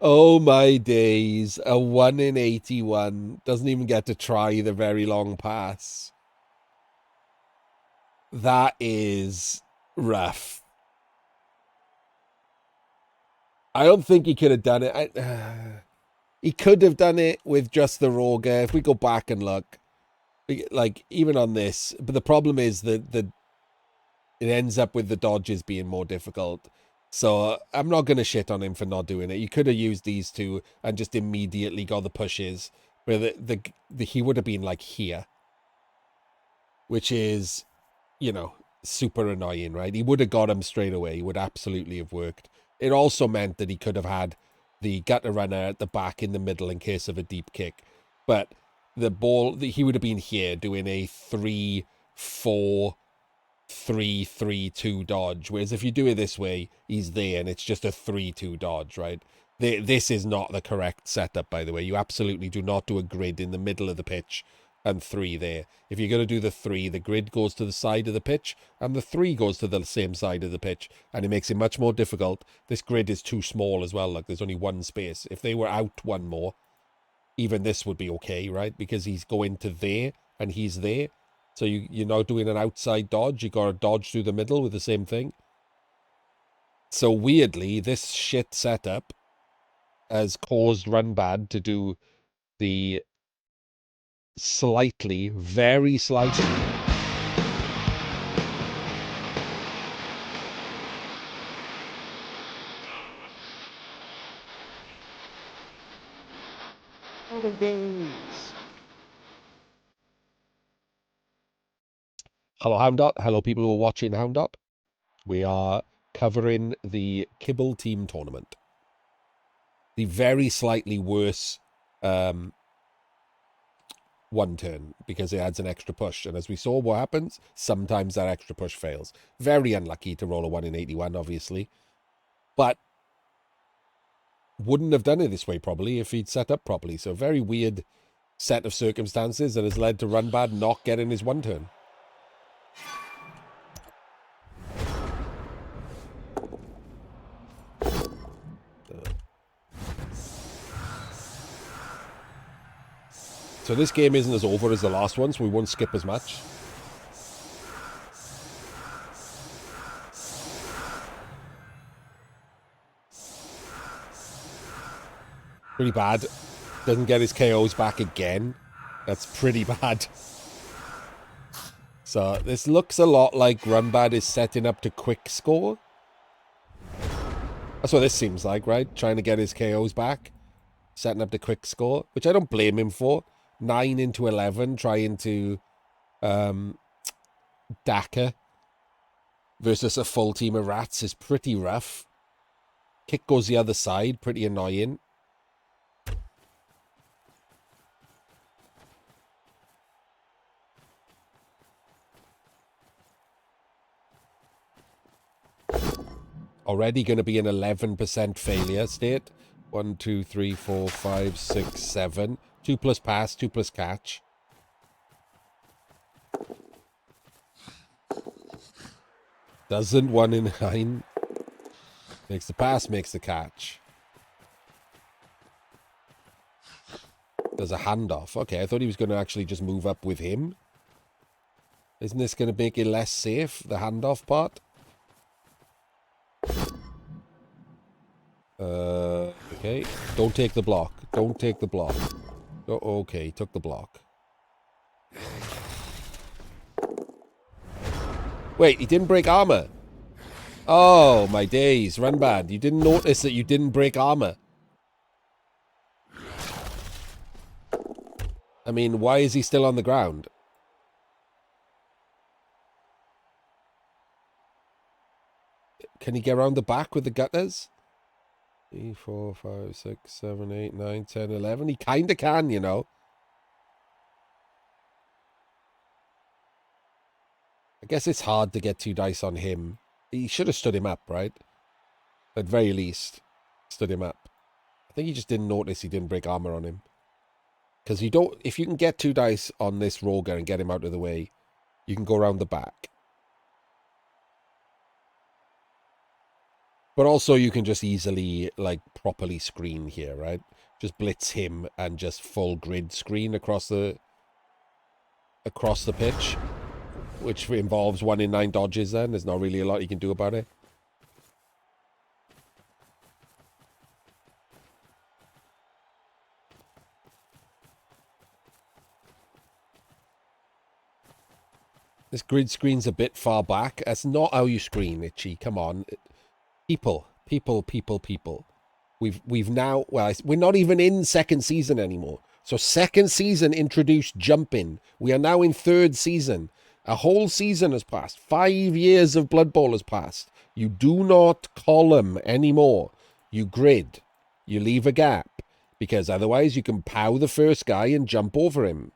Oh my days, a 1 in 81. Doesn't even get to try the very long pass. That is rough. I don't think he could have done it. He could have done it with just the Roger. If we go back and look, like, even on this, but the problem is that it ends up with the dodges being more difficult. So I'm not going to shit on him for not doing it. You could have used these two and just immediately got the pushes, where he would have been like here, which is, you know, super annoying, right? He would have got him straight away. He would absolutely have worked. It also meant that he could have had the gutter runner at the back in the middle in case of a deep kick. But the ball, he would have been here doing a 3-4-3-3-2 dodge. Whereas if you do it this way, he's there and it's just a 3-2 dodge, right? This is not the correct setup, by the way. You absolutely do not do a grid in the middle of the pitch and 3 there. If you're going to do the 3, the grid goes to the side of the pitch and the 3 goes to the same side of the pitch, and it makes it much more difficult. This grid is too small as well. Like, there's only one space. If they were out one more, even this would be okay, right? Because he's going to there and he's there. So you're now doing an outside dodge. You got to dodge through the middle with the same thing. So weirdly, this shit setup has caused Runbad to do the slightly, very slightly. Hello, Houndot. Hello, people who are watching Houndot. We are covering the Kibble Team Tournament. The very slightly worse one turn, because it adds an extra push. And as we saw, what happens? Sometimes that extra push fails. Very unlucky to roll a 1 in 81, obviously. But wouldn't have done it this way, probably, if he'd set up properly. So very weird set of circumstances that has led to Runbad not getting his one turn. So this game isn't as over as the last one, so we won't skip as much. Pretty bad. Doesn't get his KOs back again. That's pretty bad. So this looks a lot like Runbad is setting up to quick score. That's what this seems like, right? Trying to get his KOs back. Setting up to quick score, which I don't blame him for. 9 into 11, trying to Daka versus a full team of rats is pretty rough. Kick goes the other side, pretty annoying. Already going to be an 11% failure state. 1, 2, 3, 4, 5, 6, 7. 2 plus pass, 2 plus catch. Doesn't 1 in 9. Makes the pass, makes the catch. There's a handoff. Okay, I thought he was going to actually just move up with him. Isn't this going to make it less safe, the handoff part? Okay. Don't take the block. Don't take the block. Oh, okay, took the block. Wait, he didn't break armor. Oh, my days. Runbad. You didn't notice that you didn't break armor. I mean, why is he still on the ground? Can he get around the back with the gutters? 3, 4, 5, 6, 7, 8, 9, 10, 11. He kind of can, you know. I guess it's hard to get 2 dice on him. He should have stood him up, right? At very least, stood him up. I think he just didn't notice he didn't break armor on him. Because you don't, if you can get 2 dice on this Roger and get him out of the way, you can go around the back. But also you can just easily, like, properly screen here, right? Just blitz him and just full grid screen across the pitch, which involves 1 in 9 dodges then. There's not really a lot you can do about it. This grid screen's a bit far back. That's not how you screen, Ichi. Come on. People. We've now, well, we're not even in 2nd season anymore. So 2nd season introduced jumping. We are now in 3rd season. A whole season has passed. 5 years of Blood Bowl has passed. You do not column anymore. You grid. You leave a gap. Because otherwise you can pow the first guy and jump over him.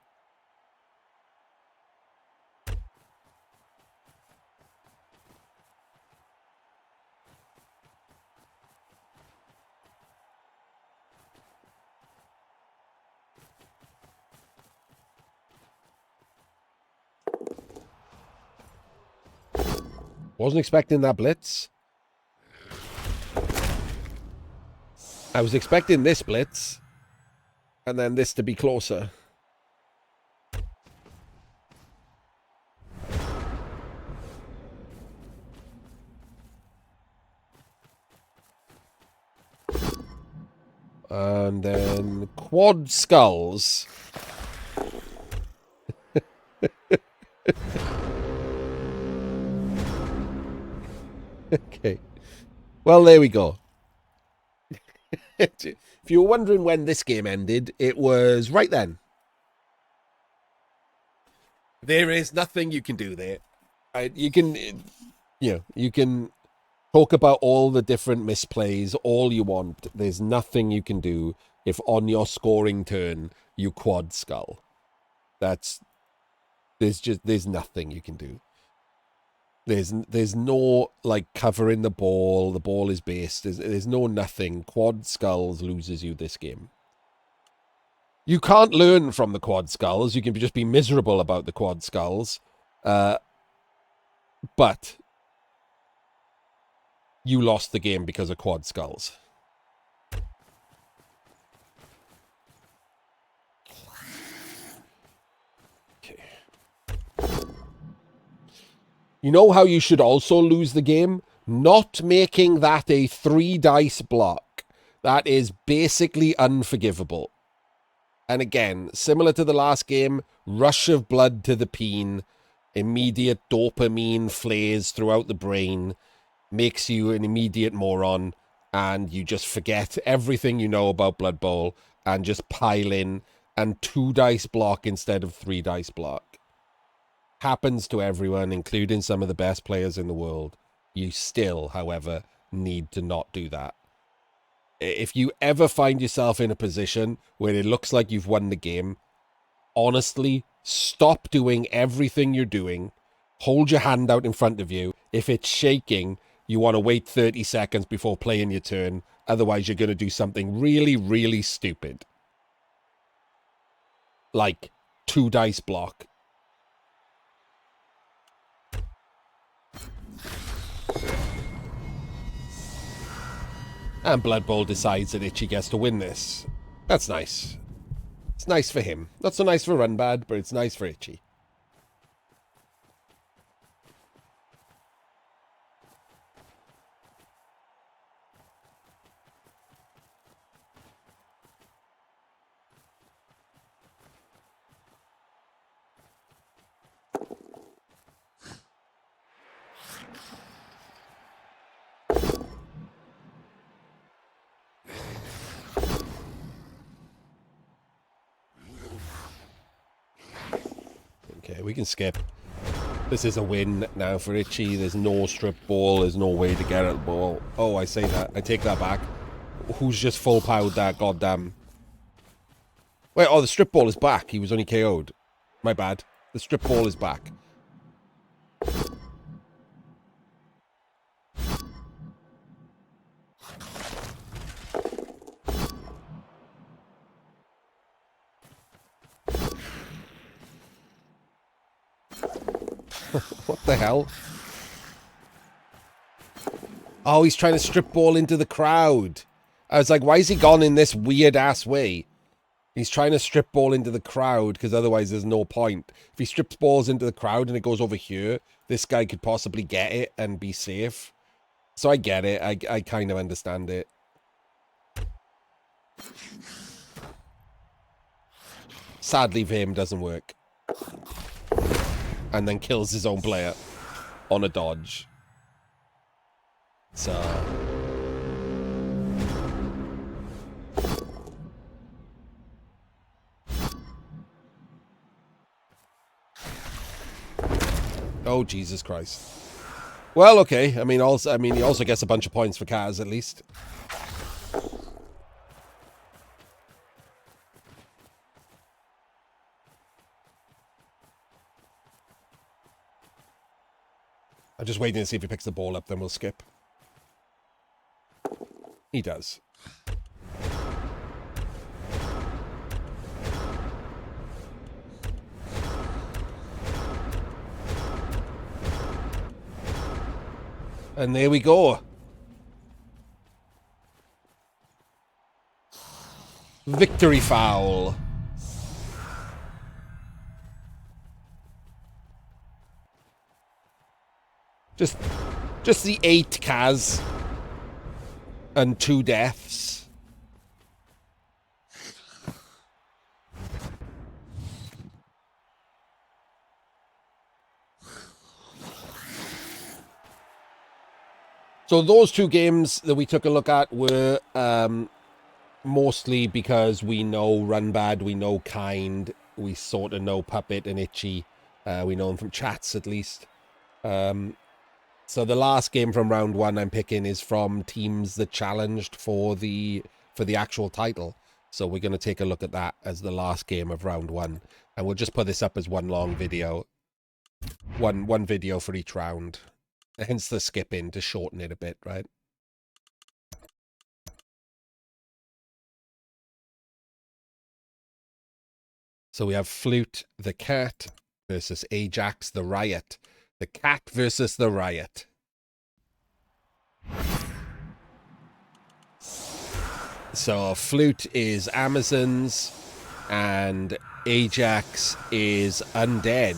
Wasn't expecting that blitz. I was expecting this blitz. And then this to be closer. And then quad skulls. Okay. Well, there we go. If you were wondering when this game ended, it was right then. There is nothing you can do there. You can talk about all the different misplays all you want. There's nothing you can do if on your scoring turn you quad skull. There's nothing you can do. There's no, like, covering the ball is based. There's no nothing. Quad skulls loses you this game. You can't learn from the quad skulls. You can just be miserable about the quad skulls. But you lost the game because of quad skulls. Okay. You know how you should also lose the game? Not making that a 3 dice block. That is basically unforgivable. And again, similar to the last game, rush of blood to the peen, immediate dopamine flares throughout the brain, makes you an immediate moron, and you just forget everything you know about Blood Bowl and just pile in and 2 dice block instead of 3 dice block. Happens to everyone, including some of the best players in the world. You still, however, need to not do that. If you ever find yourself in a position where it looks like you've won the game, honestly, stop doing everything you're doing. Hold your hand out in front of you. If it's shaking, you want to wait 30 seconds before playing your turn. Otherwise, you're going to do something really, really stupid. Like 2 dice block. And Blood Bowl decides that Ichi gets to win this. That's nice. It's nice for him. Not so nice for Runbad, but it's nice for Ichi. we can skip. This is a win now for Ichi. There's no strip ball. There's no way to get at the ball. Oh, I say that. I take that back. Who's just full powered that goddamn... Wait, oh, the strip ball is back. He was only KO'd. My bad. The strip ball is back. What the hell? Oh, he's trying to strip ball into the crowd. I was like, why is he gone in this weird-ass way? He's trying to strip ball into the crowd because otherwise there's no point. If he strips balls into the crowd and it goes over here, this guy could possibly get it and be safe. So I get it. I kind of understand it. Sadly for him, doesn't work. And then kills his own player on a dodge. So... Oh, Jesus Christ. Well, okay. I mean, he also gets a bunch of points for Kaz, at least. I'm just waiting to see if he picks the ball up, then we'll skip. He does. And there we go. Victory foul. Just the 8 Kaz. And 2 deaths. So those 2 games that we took a look at were mostly because we know Runbad, we know Kind, we sort of know Puppet and Ichi. We know them from chats at least. So the last game from round 1 I'm picking is from teams that challenged for the actual title. So we're going to take a look at that as the last game of round 1. And we'll just put this up as one long video. One video for each round. Hence the skipping to shorten it a bit, right? So we have Flute the Cat versus Ajax the Riot. The Cat versus the Riot. So Flute is Amazons and Ajax is Undead.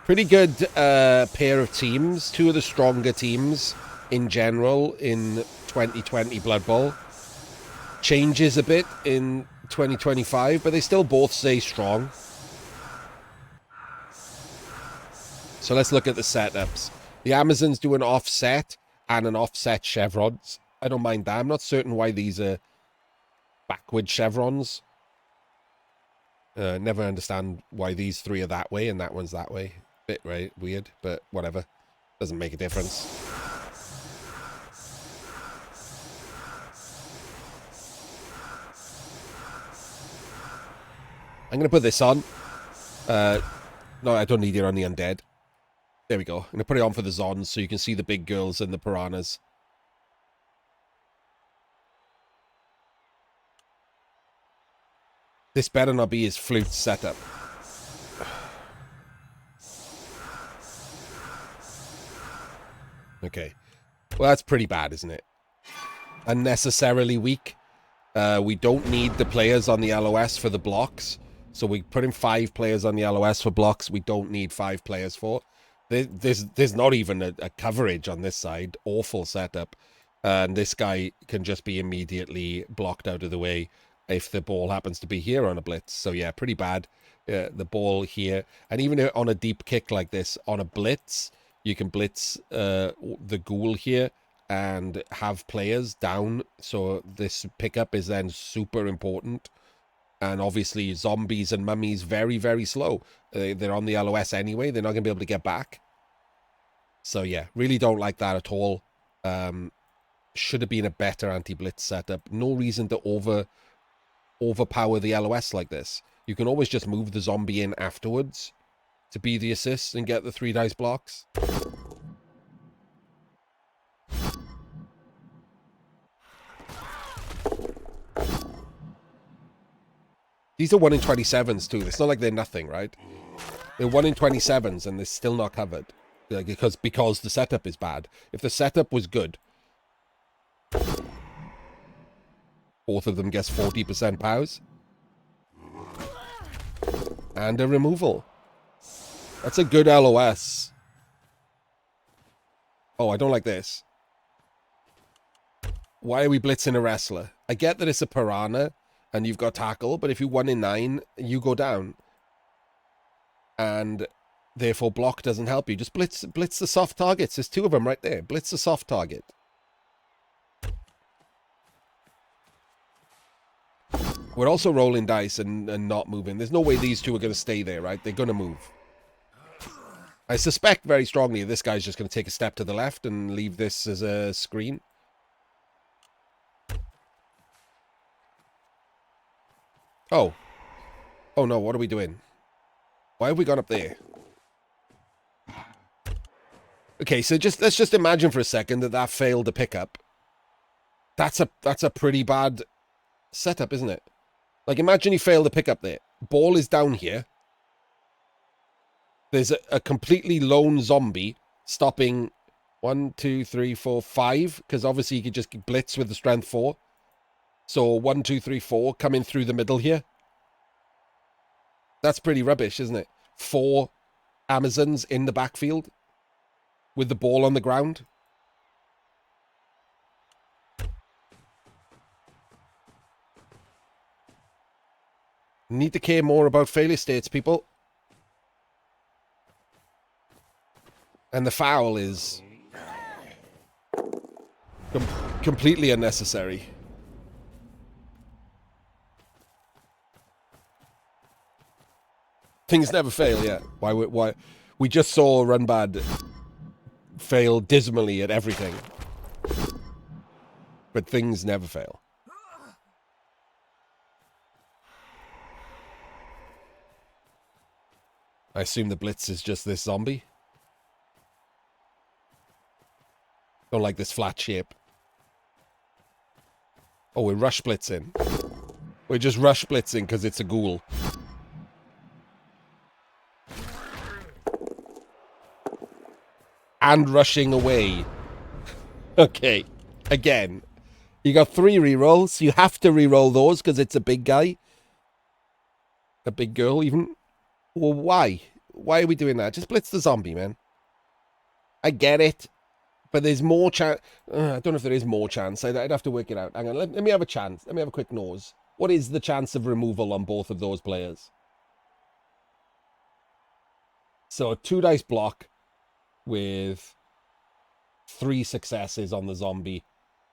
Pretty good pair of teams. 2 of the stronger teams in general in 2020 Blood Bowl. Changes a bit in 2025, but they still both stay strong. So let's look at the setups. The Amazons do an offset and an offset chevrons. I don't mind that. I'm not certain why these are backward chevrons. Never understand why these 3 are that way and that one's that way. Bit right, weird, but whatever. Doesn't make a difference. I'm going to put this on. No, I don't need it on the Undead. There we go. I'm going to put it on for the Zons so you can see the big girls and the piranhas. This better not be his Flute setup. Okay. Well, that's pretty bad, isn't it? Unnecessarily weak. We don't need the players on the LOS for the blocks. So we put in 5 players on the LOS for blocks we don't need 5 players for. There's not even a coverage on this side. Awful setup. And this guy can just be immediately blocked out of the way if the ball happens to be here on a blitz. So yeah, pretty bad. The ball here. And even on a deep kick like this, on a blitz, you can blitz the ghoul here and have players down. So this pickup is then super important. And obviously, zombies and mummies very, very slow. They're on the LOS anyway. They're not going to be able to get back. So yeah, really don't like that at all. Should have been a better anti-blitz setup. No reason to overpower the LOS like this. You can always just move the zombie in afterwards to be the assist and get the 3 dice blocks. These are 1 in 27s too. It's not like they're nothing, right? They're 1 in 27s and they're still not covered. Like, because the setup is bad. If the setup was good, both of them gets 40% POWs. And a removal. That's a good LOS. Oh, I don't like this. Why are we blitzing a wrestler? I get that it's a piranha and you've got tackle, but if you 1 in 9, you go down. And therefore block doesn't help you. Just blitz the soft targets. There's 2 of them right there. Blitz the soft target. We're also rolling dice and not moving. There's no way these 2 are going to stay there, right? They're going to move. I suspect very strongly this guy's just going to take a step to the left and leave this as a screen. Oh. Oh no, what are we doing? Why have we gone up there? Okay, so let's just imagine for a second that failed to pick up. That's a pretty bad setup, isn't it? Like, imagine you fail to pick up there. Ball is down here. There's a completely lone zombie stopping 1, 2, 3, 4, 5, because obviously you could just blitz with the strength 4. So 1, 2, 3, 4 coming through the middle here. That's pretty rubbish, isn't it? 4 Amazons in the backfield with the ball on the ground. Need to care more about failure states, people. And the foul is completely unnecessary. Things never fail, yeah. Why? We just saw Runbad fail dismally at everything. But things never fail. I assume the blitz is just this zombie. Don't like this flat shape. Oh, we're rush blitzing. We're just rush blitzing because it's a ghoul. And rushing away. Okay. Again. You got 3 rerolls. You have to reroll those because it's a big guy. A big girl, even. Well, why? Why are we doing that? Just blitz the zombie, man. I get it. But there's more chance. I don't know if there is more chance. I'd have to work it out. Hang on. Let me have a chance. Let me have a quick nose. What is the chance of removal on both of those players? So a 2 dice block with 3 successes on the zombie.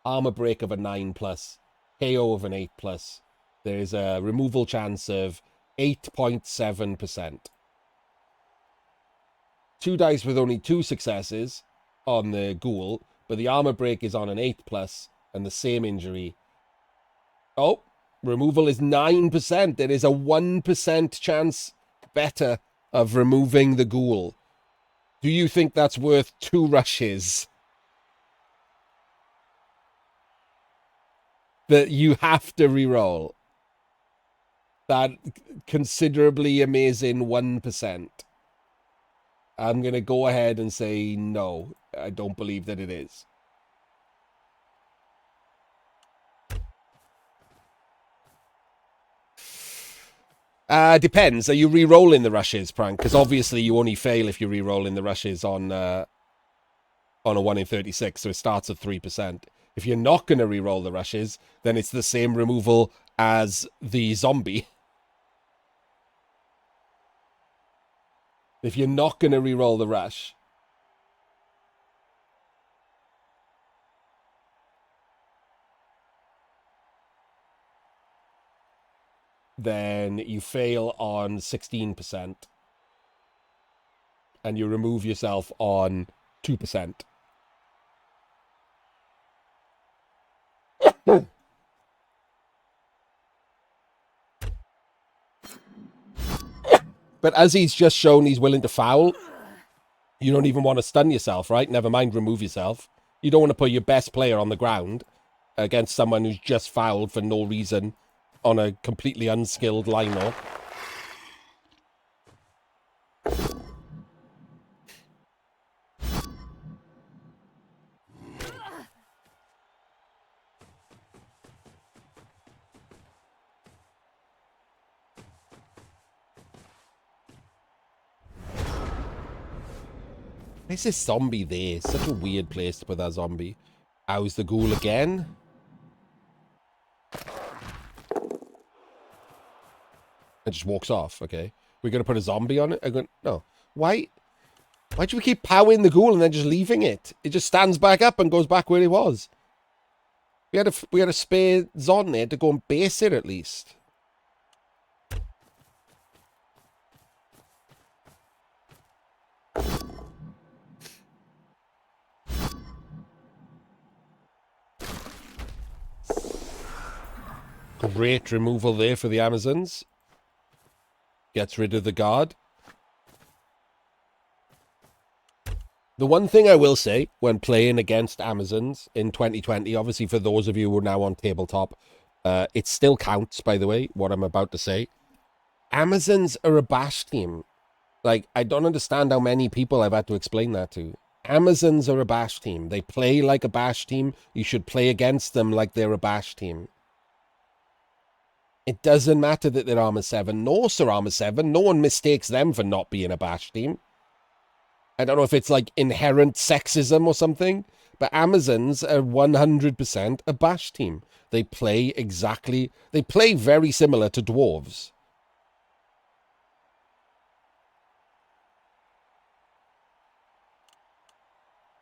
Armor break of a 9+. KO of an 8+. There's a removal chance of 8.7%. 2 dice with only 2 successes on the ghoul, but the armor break is on an 8+ and the same injury. Oh, removal is 9%. There is a 1% chance better of removing the ghoul. Do you think that's worth 2 rushes? That you have to reroll. That considerably amazing 1%. I'm going to go ahead and say no. I don't believe that it is. Depends. Are you re-rolling the rushes, Prank? Because obviously you only fail if you're re-rolling the rushes on a 1 in 36, so it starts at 3%. If you're not going to re-roll the rushes, then it's the same removal as the zombie. If you're not going to re-roll the rush, then you fail on 16%. And you remove yourself on 2%. But as he's just shown he's willing to foul, you don't even want to stun yourself, right? Never mind remove yourself. You don't want to put your best player on the ground against someone who's just fouled for no reason on a completely unskilled Lino. Where's this zombie there? It's such a weird place to put that zombie. How's the ghoul again? It just walks off, okay. We're going to put a zombie on it? No. Why do we keep powering the ghoul and then just leaving it? It just stands back up and goes back where it was. We had a spare Zon there to go and base it at least. Great removal there for the Amazons. Gets rid of the guard. The one thing I will say when playing against Amazons in 2020, obviously for those of you who are now on tabletop, it still counts, by the way, what I'm about to say. Amazons are a bash team. Like, I don't understand how many people I've had to explain that to. Amazons are a bash team. They play like a bash team. You should play against them like they're a bash team. It doesn't matter that they're Armor 7. Norse are Armor 7. No one mistakes them for not being a bash team. I don't know if it's like inherent sexism or something, but Amazons are 100% a bash team. They play very similar to dwarves.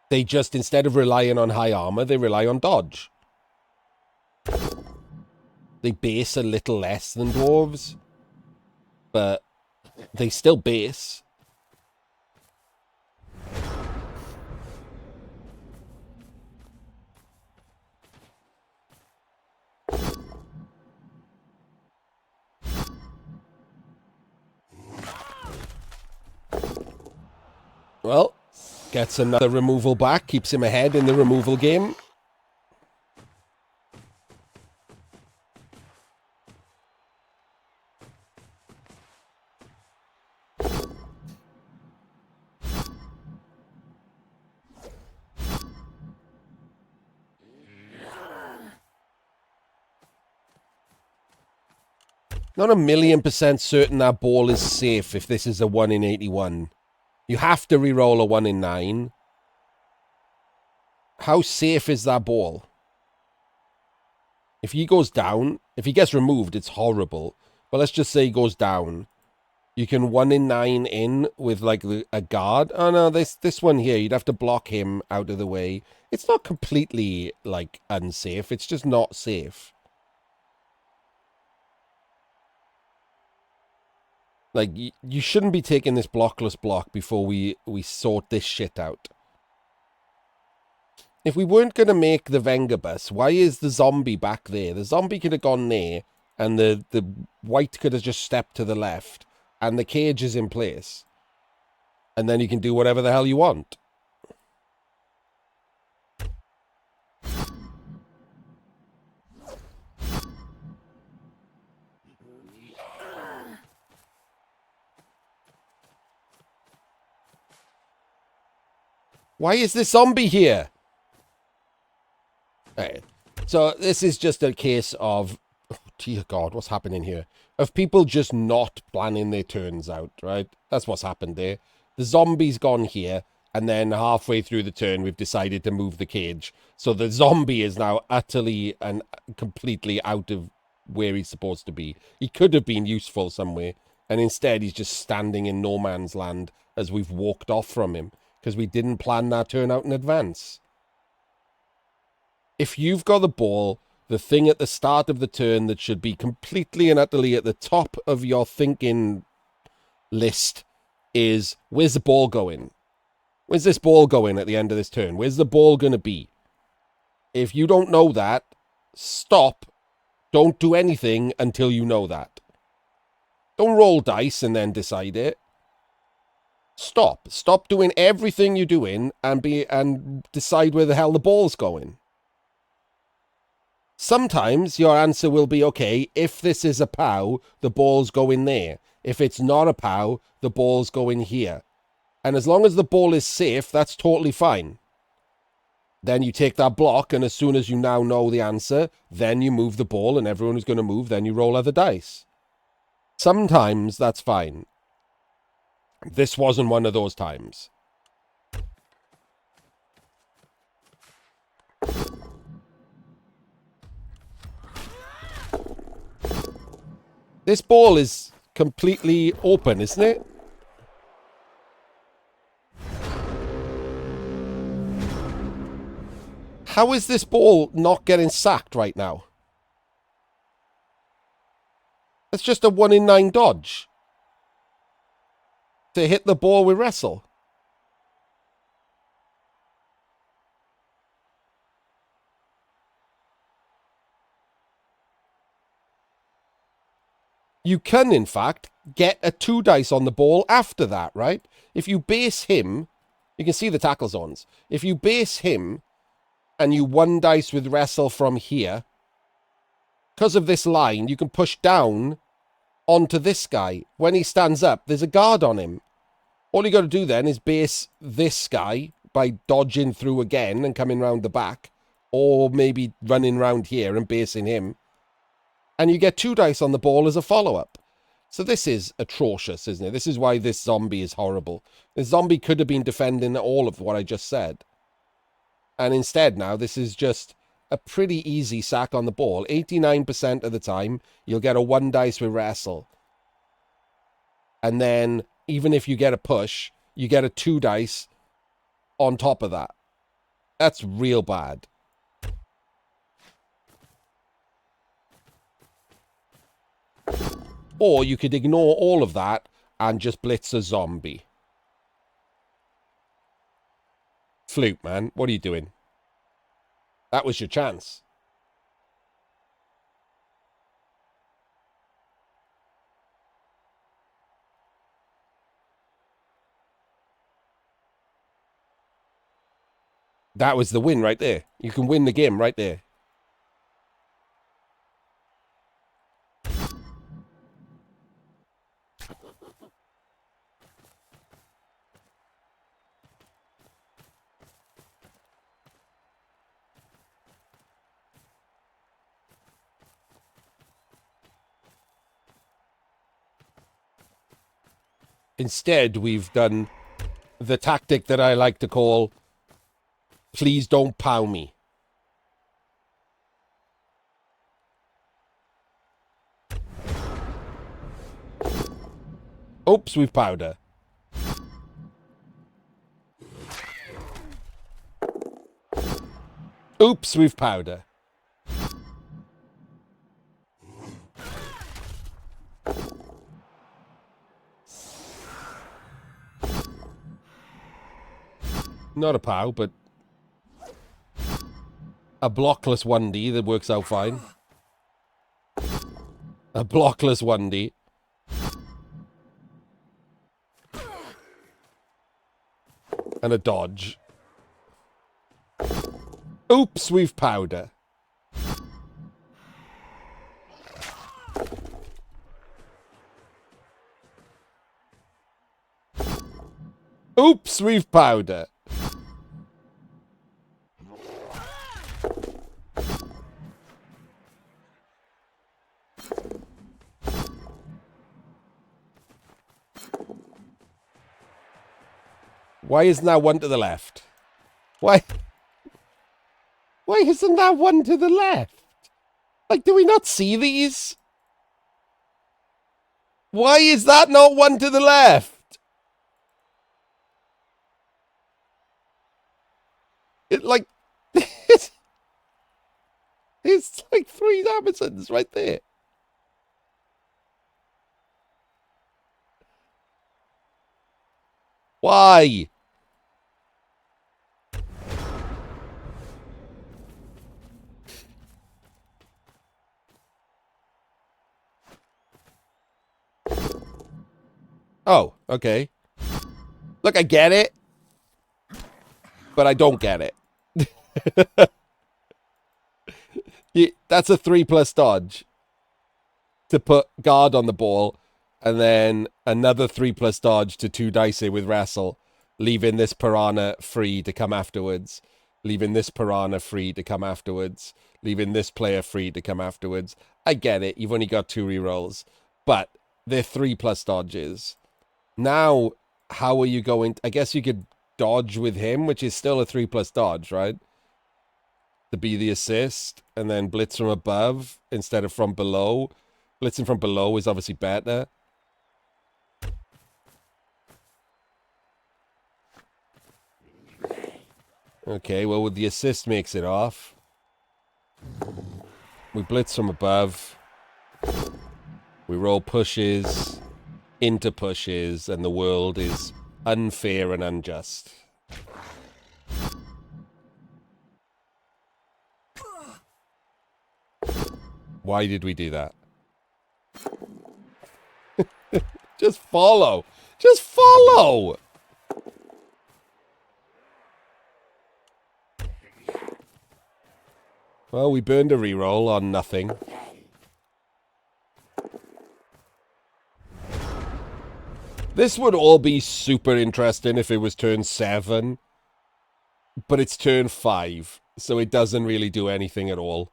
They just, instead of relying on high armor, they rely on dodge. They base a little less than dwarves, but they still base. Well, gets another removal back, keeps him ahead in the removal game. Not 1,000,000% certain that ball is safe if this is a 1 in 81. You have to reroll a 1 in 9. How safe is that ball? If he goes down, if he gets removed, it's horrible. But let's just say he goes down. You can 1 in 9 in with like a guard. Oh no, this one here, you'd have to block him out of the way. It's not completely like unsafe. It's just not safe. Like, you shouldn't be taking this blockless block before we sort this shit out. If we weren't going to make the Vengabus, why is the zombie back there? The zombie could have gone there, and the white could have just stepped to the left, and the cage is in place. And then you can do whatever the hell you want. Why is this zombie here? Right. So this is just a case of, oh, dear God, what's happening here? Of people just not planning their turns out, right? That's what's happened there. The zombie's gone here, and then halfway through the turn, we've decided to move the cage. So the zombie is now utterly and completely out of where he's supposed to be. He could have been useful somewhere, and instead he's just standing in no man's land as we've walked off from him, because we didn't plan that turn out in advance. If you've got the ball the thing at the start of the turn that should be completely and utterly at the top of your thinking list is, where's the ball going? Where's this ball going at the end of this turn? Where's the ball going to be? If you don't know that, stop. Don't do anything until you know that. Don't roll dice and then decide it. Stop. Stop doing everything you're doing and decide where the hell the ball's going. Sometimes your answer will be, okay, if this is a POW, the ball's going there. If it's not a POW, the ball's going here. And as long as the ball is safe, that's totally fine. Then you take that block, and as soon as you now know the answer, then you move the ball, and everyone is going to move, then you roll other dice. Sometimes that's fine. This wasn't one of those times. This ball is completely open, isn't it? How is this ball not getting sacked right now? It's just a 1 in 9 dodge to hit the ball with wrestle. You can, in fact, get a 2 dice on the ball after that, right? If you base him, you can see the tackle zones. If you base him and you 1 dice with wrestle from here, because of this line, you can push down onto this guy. When he stands up, there's a guard on him. All you got to do then is base this guy by dodging through again and coming round the back, or maybe running round here and basing him. And you get 2 dice on the ball as a follow-up. So this is atrocious, isn't it? This is why this zombie is horrible. This zombie could have been defending all of what I just said. And instead now, this is just a pretty easy sack on the ball. 89% of the time, you'll get a 1 dice with wrestle. And then, even if you get a push, you get a 2 dice on top of that. That's real bad. Or you could ignore all of that and just blitz a zombie. Flute, man. What are you doing? That was your chance. That was the win right there. You can win the game right there. Instead, we've done the tactic that I like to call, please don't POW me. Oops, we've POW'd her. Oops, we've POW'd her. Not a POW, but a blockless 1D that works out fine. A blockless 1D. And a dodge. Oops, we've POW'd her. Oops, we've POW'd her. Why isn't that 1 to the left? Why isn't that 1 to the left? Like, do we not see these? Why is that not 1 to the left? It, like, it's like 3 Amazons right there. Why? Oh, okay. Look, I get it, but I don't get it. That's a 3+ dodge to put guard on the ball, and then another 3+ dodge to 2 dice it with wrestle, leaving this piranha free to come afterwards, leaving this piranha free to come afterwards, leaving this player free to come afterwards. I get it. You've only got 2 rerolls, but they're 3+ dodges. Now, how are you going? I guess you could dodge with him, which is still a 3+ dodge, right? To be the assist, and then blitz from above instead of from below. Blitzing from below is obviously better. Okay, well, with the assist makes it off. We blitz from above. We roll pushes into pushes, and the world is unfair and unjust. Why did we do that? Just follow. Just follow. Well, we burned a reroll on nothing. This would all be super interesting if it was turn 7. But it's turn 5. So it doesn't really do anything at all.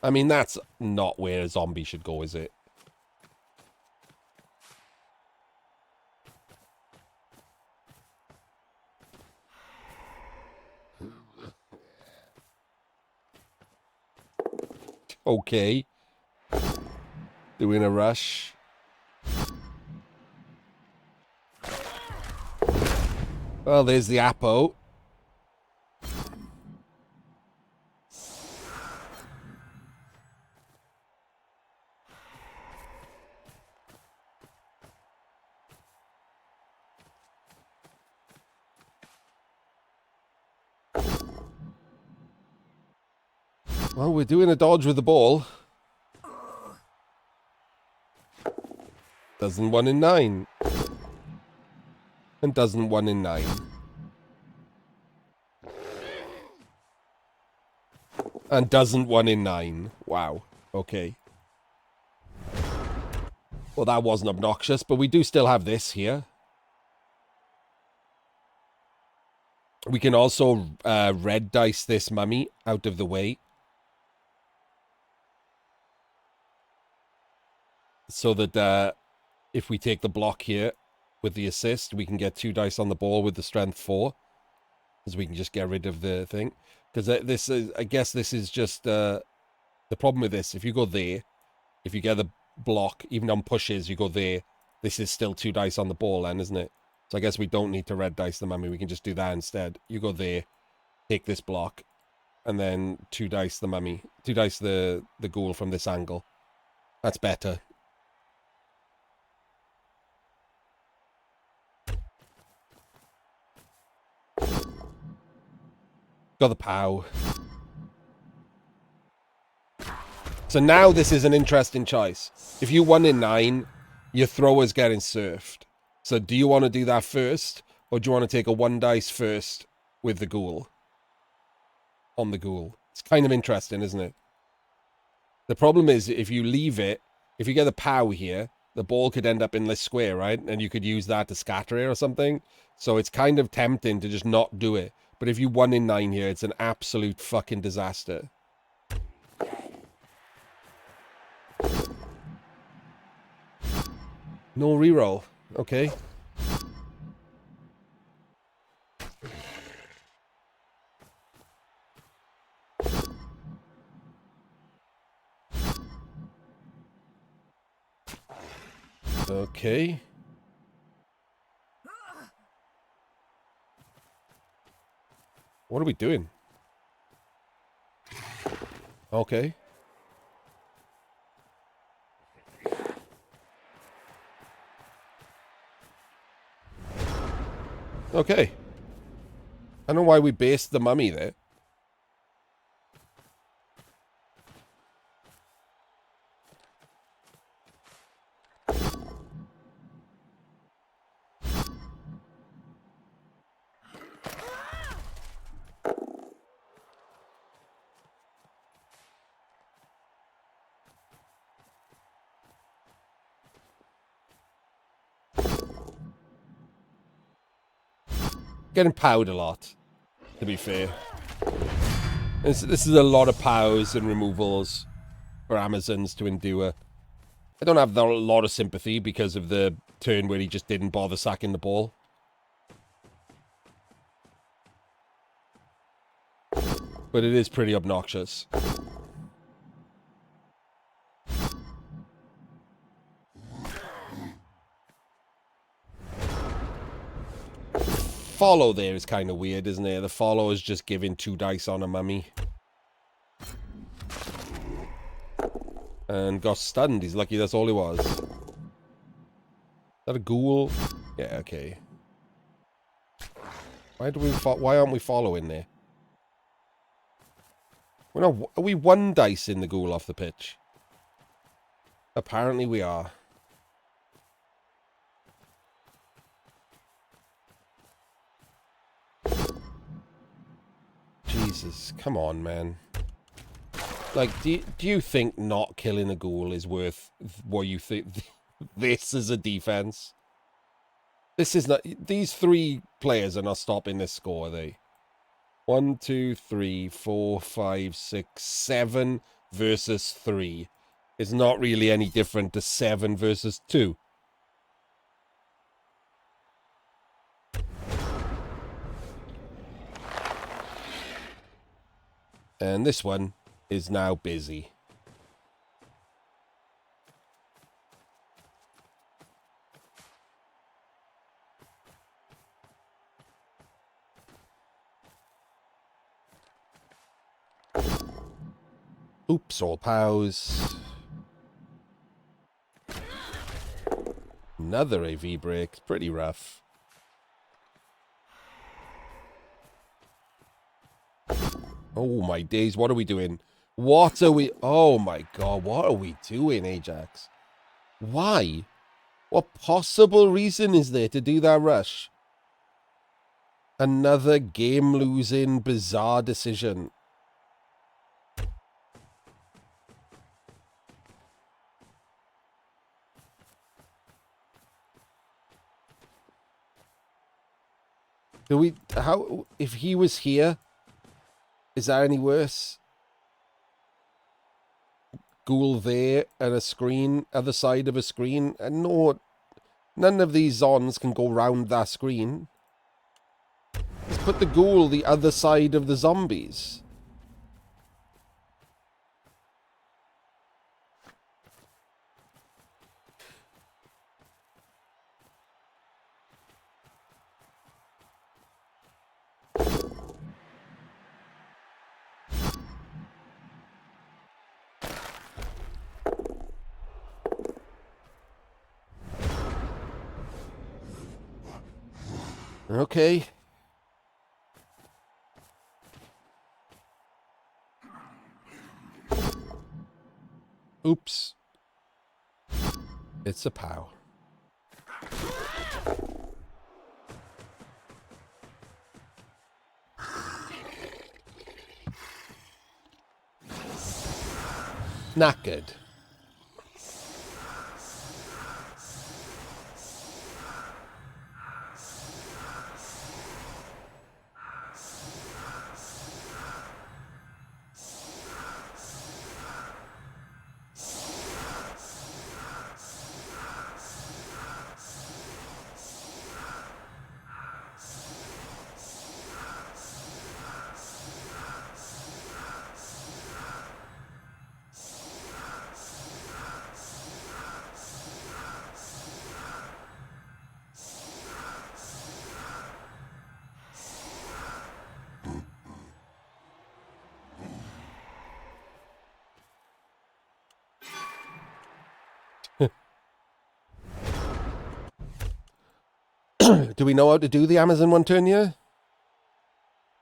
I mean, that's not where a zombie should go, is it? Okay. Doing a rush. Well, there's the Apo. Well, we're doing a dodge with the ball. Doesn't 1 in 9. And doesn't 1 in 9. And doesn't 1 in 9. Wow. Okay. Well, that wasn't obnoxious, but we do still have this here. We can also red dice this mummy out of the way. So that if we take the block here with the assist, we can get 2 dice on the ball with the strength 4. Because we can just get rid of the thing. Because this is, I guess this is just the problem with this. If you go there, if you get the block, even on pushes, you go there. This is still 2 dice on the ball then, isn't it? So I guess we don't need to red dice the mummy. We can just do that instead. You go there, take this block, and then 2 dice the mummy. 2 dice the ghoul from this angle. That's better. Got the POW. So now this is an interesting choice. If you 1 in 9, your thrower's getting surfed. So do you want to do that first? Or do you want to take a 1 dice first with the ghoul? On the ghoul. It's kind of interesting, isn't it? The problem is, if you leave it, if you get the POW here, the ball could end up in this square, right? And you could use that to scatter it or something. So it's kind of tempting to just not do it. But if you 1 in 9 here, it's an absolute fucking disaster. No reroll. Okay. Okay. What are we doing? Okay. Okay. I don't know why we based the mummy there. Getting powed a lot, to be fair. This is a lot of pows and removals for Amazons to endure. I don't have a lot of sympathy because of the turn where he just didn't bother sacking the ball. But it is pretty obnoxious. Follow there is kind of weird, isn't it? The follow is just giving 2 dice on a mummy. And got stunned. He's lucky that's all he was. Is that a ghoul? Yeah, okay. Why aren't we following there? Are we 1 dice in the ghoul off the pitch? Apparently we are. Jesus, come on, man. Like, do you think not killing a ghoul is worth what you think? This is a defense. This is not. These 3 players are not stopping this score, are they? 1, 2, 3, 4, 5, 6, 7 versus 3. It's not really any different to 7 versus 2. And this one is now busy. Oops, all pows. Another AV break. Pretty rough. Oh my days, what are we doing? What are we... Oh my god, what are we doing, Ajax? Why? What possible reason is there to do that rush? Another game-losing, bizarre decision. Do we... How... If he was here... Is that any worse? Ghoul there and a screen, other side of a screen. And no, none of these Zons can go round that screen. Let's put the ghoul the other side of the zombies. Okay. Oops. It's a POW. Not good. Do we know how to do the Amazon one turn here?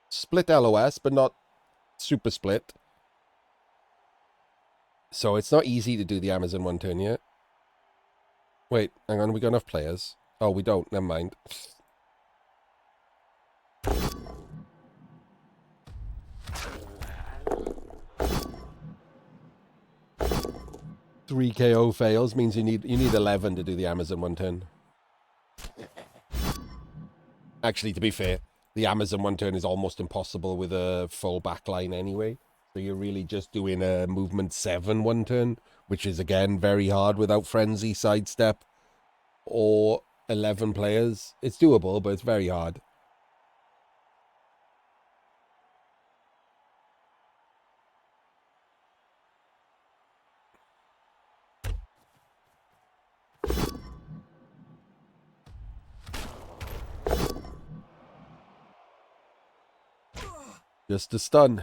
Split LOS, but not super split. So it's not easy to do the Amazon one turn yet. Wait, hang on, we got enough players. Oh, we don't, never mind. 3 KO fails means you need 11 to do the Amazon one turn. Actually, to be fair, the Amazon one turn is almost impossible with a full backline anyway. So you're really just doing a movement 7 one turn, which is again very hard without frenzy, sidestep, or 11 players. It's doable, but it's very hard. Just a stun.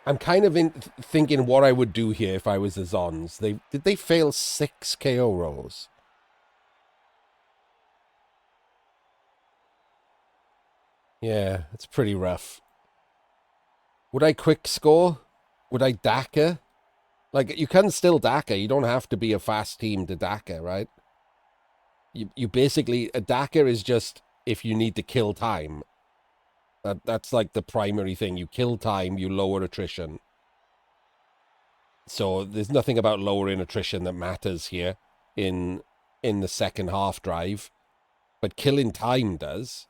I'm kind of thinking what I would do here if I was the Zons. Did they fail 6 KO rolls? Yeah, it's pretty rough. Would I quick score? Would I Daka? Like, you can still Daka. You don't have to be a fast team to Daka, right? You basically... A Daka is just if you need to kill time. That's like the primary thing. You kill time, you lower attrition. So there's nothing about lowering attrition that matters here in the second half drive. But killing time does.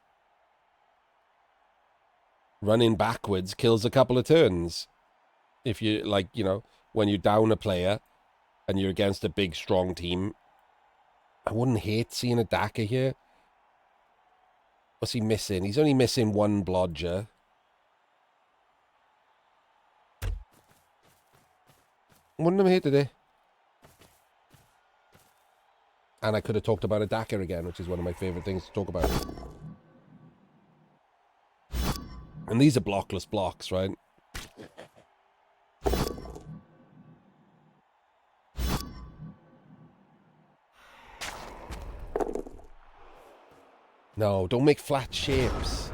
Running backwards kills a couple of turns. If you, like, you know, when you down a player and you're against a big, strong team, I wouldn't hate seeing a Daka here. What's he missing? He's only missing 1 blodger. Wouldn't have hate today. And I could have talked about a Daka again, which is one of my favorite things to talk about. And these are blockless blocks, right? No, don't make flat shapes.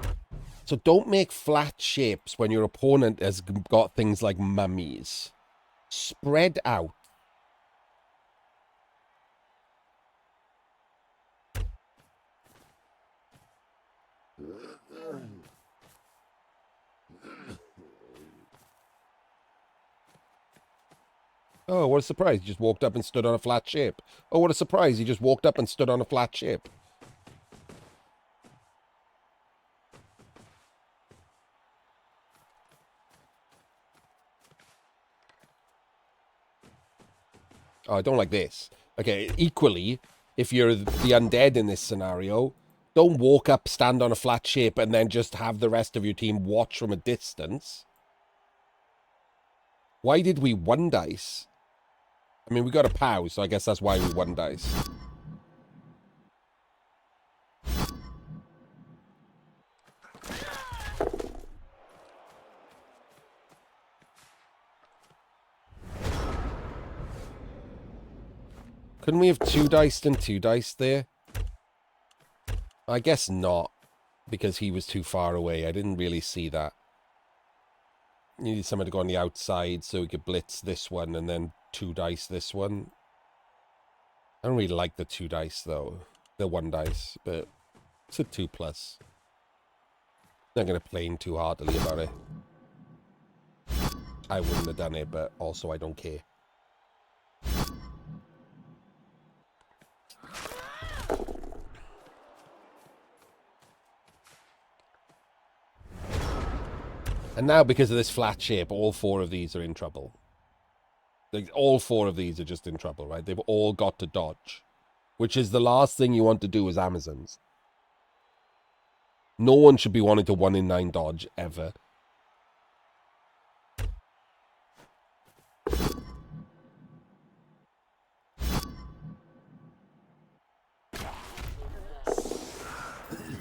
So don't make flat shapes when your opponent has got things like mummies. Spread out. Oh, what a surprise. He just walked up and stood on a flat shape. Oh, what a surprise. He just walked up and stood on a flat shape. Oh, I don't like this. Okay, equally, if you're the undead in this scenario, Don't walk up, stand on a flat shape, and then just have the rest of your team watch from a distance. Why did we one dice? I mean, we got a POW, so I guess that's why we one dice. Couldn't we have two diced and two diced there? I guess not, because he was too far away. I didn't really see that. You needed someone to go on the outside so we could blitz this one and then two dice this one. I don't really like the two dice, though. The one dice, but it's a 2+. Not going to complain too heartily about it. I wouldn't have done it, but also I don't care. And now, because of this flat shape, all four of these are in trouble. Like, all four of these are just in trouble, right? They've all got to dodge. Which is the last thing you want to do as Amazons. No one should be wanting to 1 in 9 dodge, ever.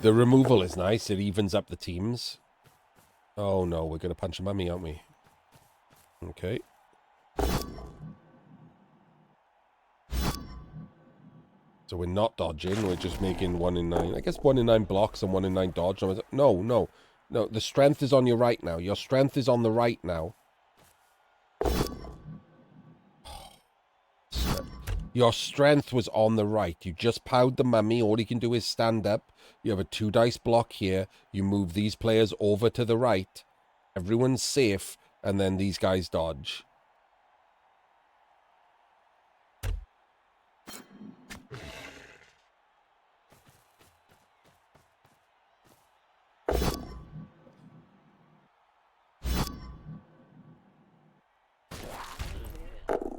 The removal is nice. It evens up the teams. Oh no, we're going to punch a mummy, aren't we? Okay. So we're not dodging, we're just making 1 in 9. I guess 1 in 9 blocks and 1 in 9 dodge. No. The strength is on your right now. Your strength is on the right now. Your strength was on the right. You just POW'd the mummy. All you can do is stand up. You have a 2 dice block here. You move these players over to the right. Everyone's safe. And then these guys dodge.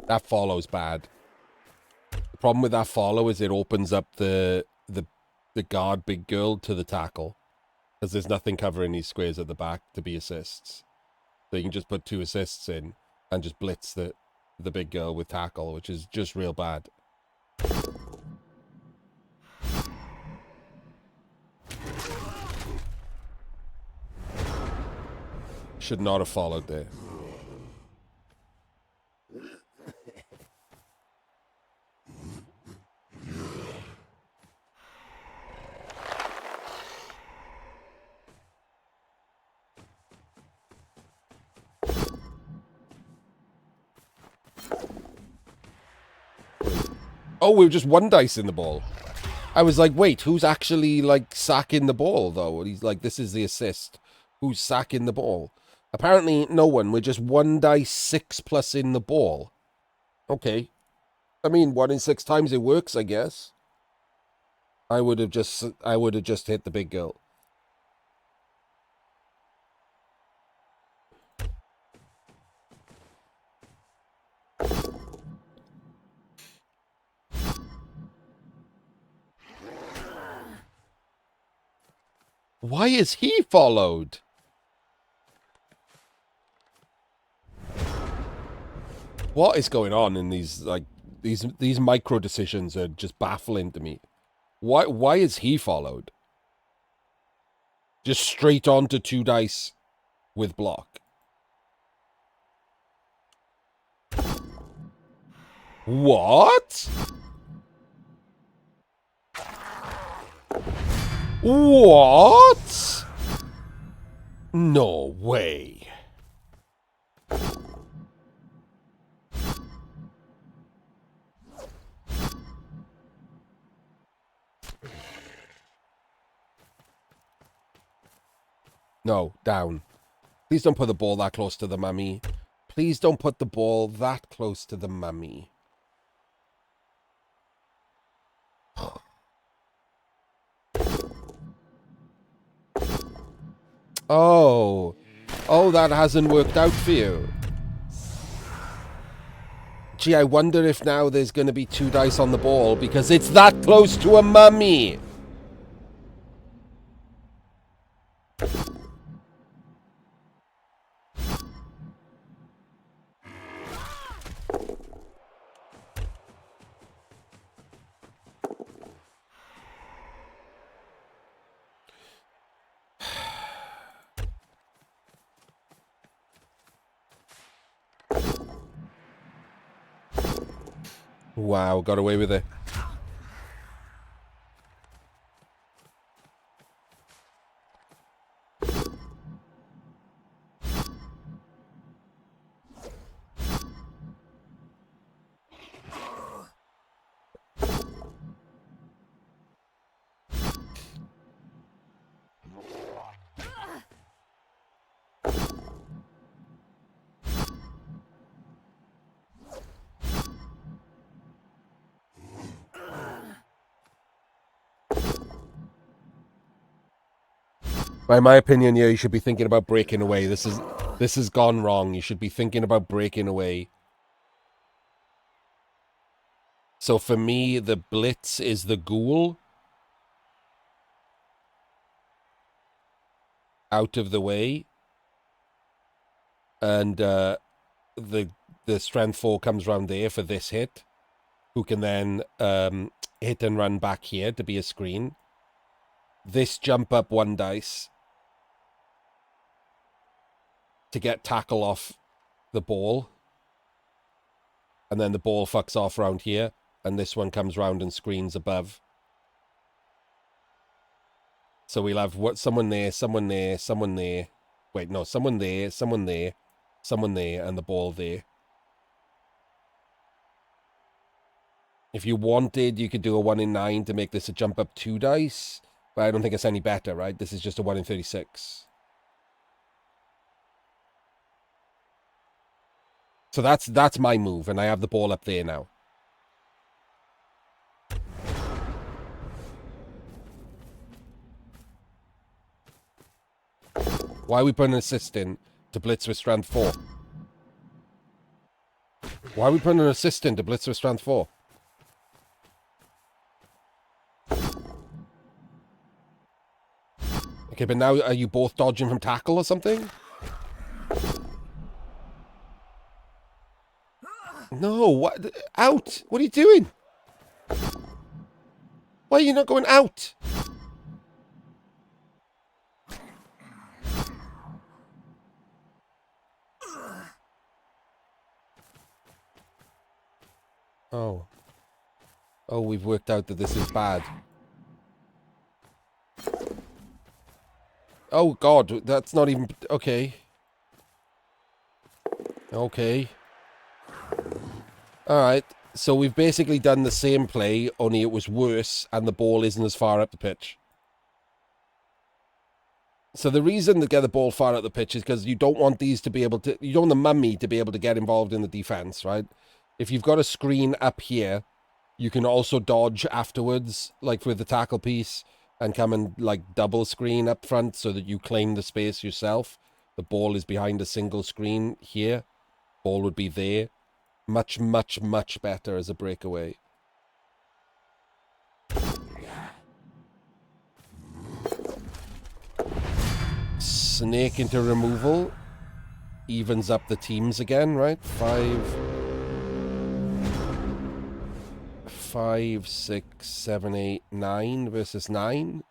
That follow's bad. The problem with that follow is it opens up the guard big girl to the tackle. Because there's nothing covering these squares at the back to be assists. So you can just put 2 assists in and just blitz the big girl with tackle, which is just real bad. Should not have followed there. Oh, we were just one dice in the ball. I was like, wait, who's actually, like, sacking the ball, though? And he's like, this is the assist. Who's sacking the ball? Apparently, no one. We're just 1 dice 6+ in the ball. Okay. I mean, 1 in 6 times it works, I guess. I would have just hit the big girl. Why is he followed? What is going on in these, like, these micro decisions are just baffling to me. Why is he followed? Just straight on to 2 dice with block. What? What? No way. No, down. Please don't put the ball that close to the mummy. Please don't put the ball that close to the mummy. Oh. Oh, that hasn't worked out for you. Gee, I wonder if now there's going to be 2 dice on the ball because it's that close to a mummy. Wow, got away with it. By my opinion, yeah, you should be thinking about breaking away. This has gone wrong. You should be thinking about breaking away. So for me, the blitz is the ghoul. Out of the way. And the strength 4 comes round there for this hit. Who can then hit and run back here to be a screen. This jump up 1 dice. To get tackle off the ball. And then the ball fucks off round here. And this one comes round and screens above. So we'll have someone there, someone there, someone there. Wait, no, someone there, someone there, someone there, and the ball there. If you wanted, you could do a 1 in 9 to make this a jump up 2 dice. But I don't think it's any better, right? This is just a 1 in 36. So that's my move, and I have the ball up there now. Why are we putting an assist in to blitz with strength 4? Why are we putting an assist in to blitz with strength 4? Okay, but now are you both dodging from tackle or something? No, what? Out! What are you doing? Why are you not going out? Oh. Oh, we've worked out that this is bad. Oh, God, that's not even... Okay. Okay. Alright, so we've basically done the same play, only it was worse, and the ball isn't as far up the pitch. So the reason to get the ball far up the pitch is because you don't want these to be able to... You don't want the mummy to be able to get involved in the defense, right? If you've got a screen up here, you can also dodge afterwards, like with the tackle piece, and come and, like, double screen up front so that you claim the space yourself. The ball is behind a single screen here. Ball would be there. Much, much, much better as a breakaway. Snake into removal. Evens up the teams again, right? 5, 6, 7, 8, 9 versus 9.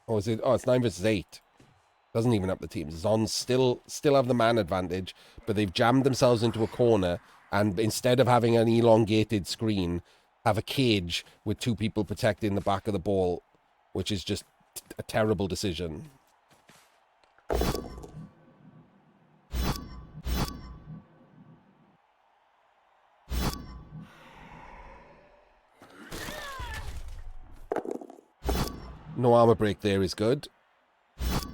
Oh, is it? Oh, it's 9 versus 8. Doesn't even up the teams. Zons still have the man advantage, but they've jammed themselves into a corner, and instead of having an elongated screen, have a cage with 2 people protecting the back of the ball, which is just a terrible decision. No armor break there is good.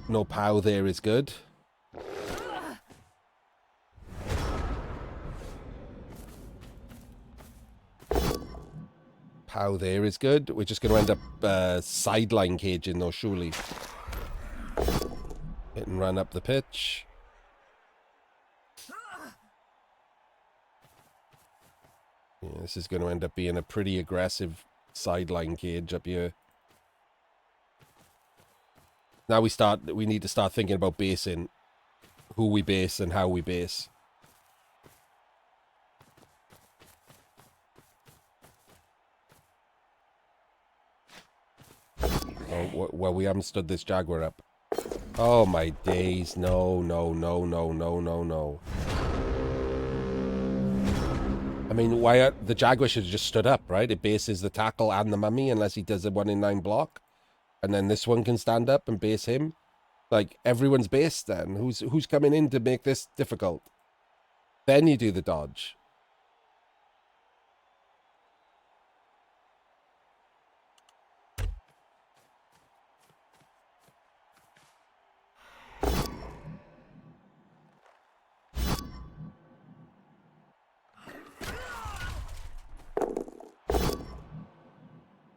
No POW there is good. POW there is good. We're just going to end up sideline caging though, surely. Hit and run up the pitch. Yeah, this is going to end up being a pretty aggressive sideline cage up here. Now we need to start thinking about basing. Who we base and how we base. Oh, well, we haven't stood this Jaguar up. Oh my days, no. I mean, the Jaguar should have just stood up, right? It bases the tackle and the mummy unless he does a 1 in 9 block. And then this one can stand up and base him. Like, everyone's based then. Who's coming in to make this difficult? Then you do the dodge.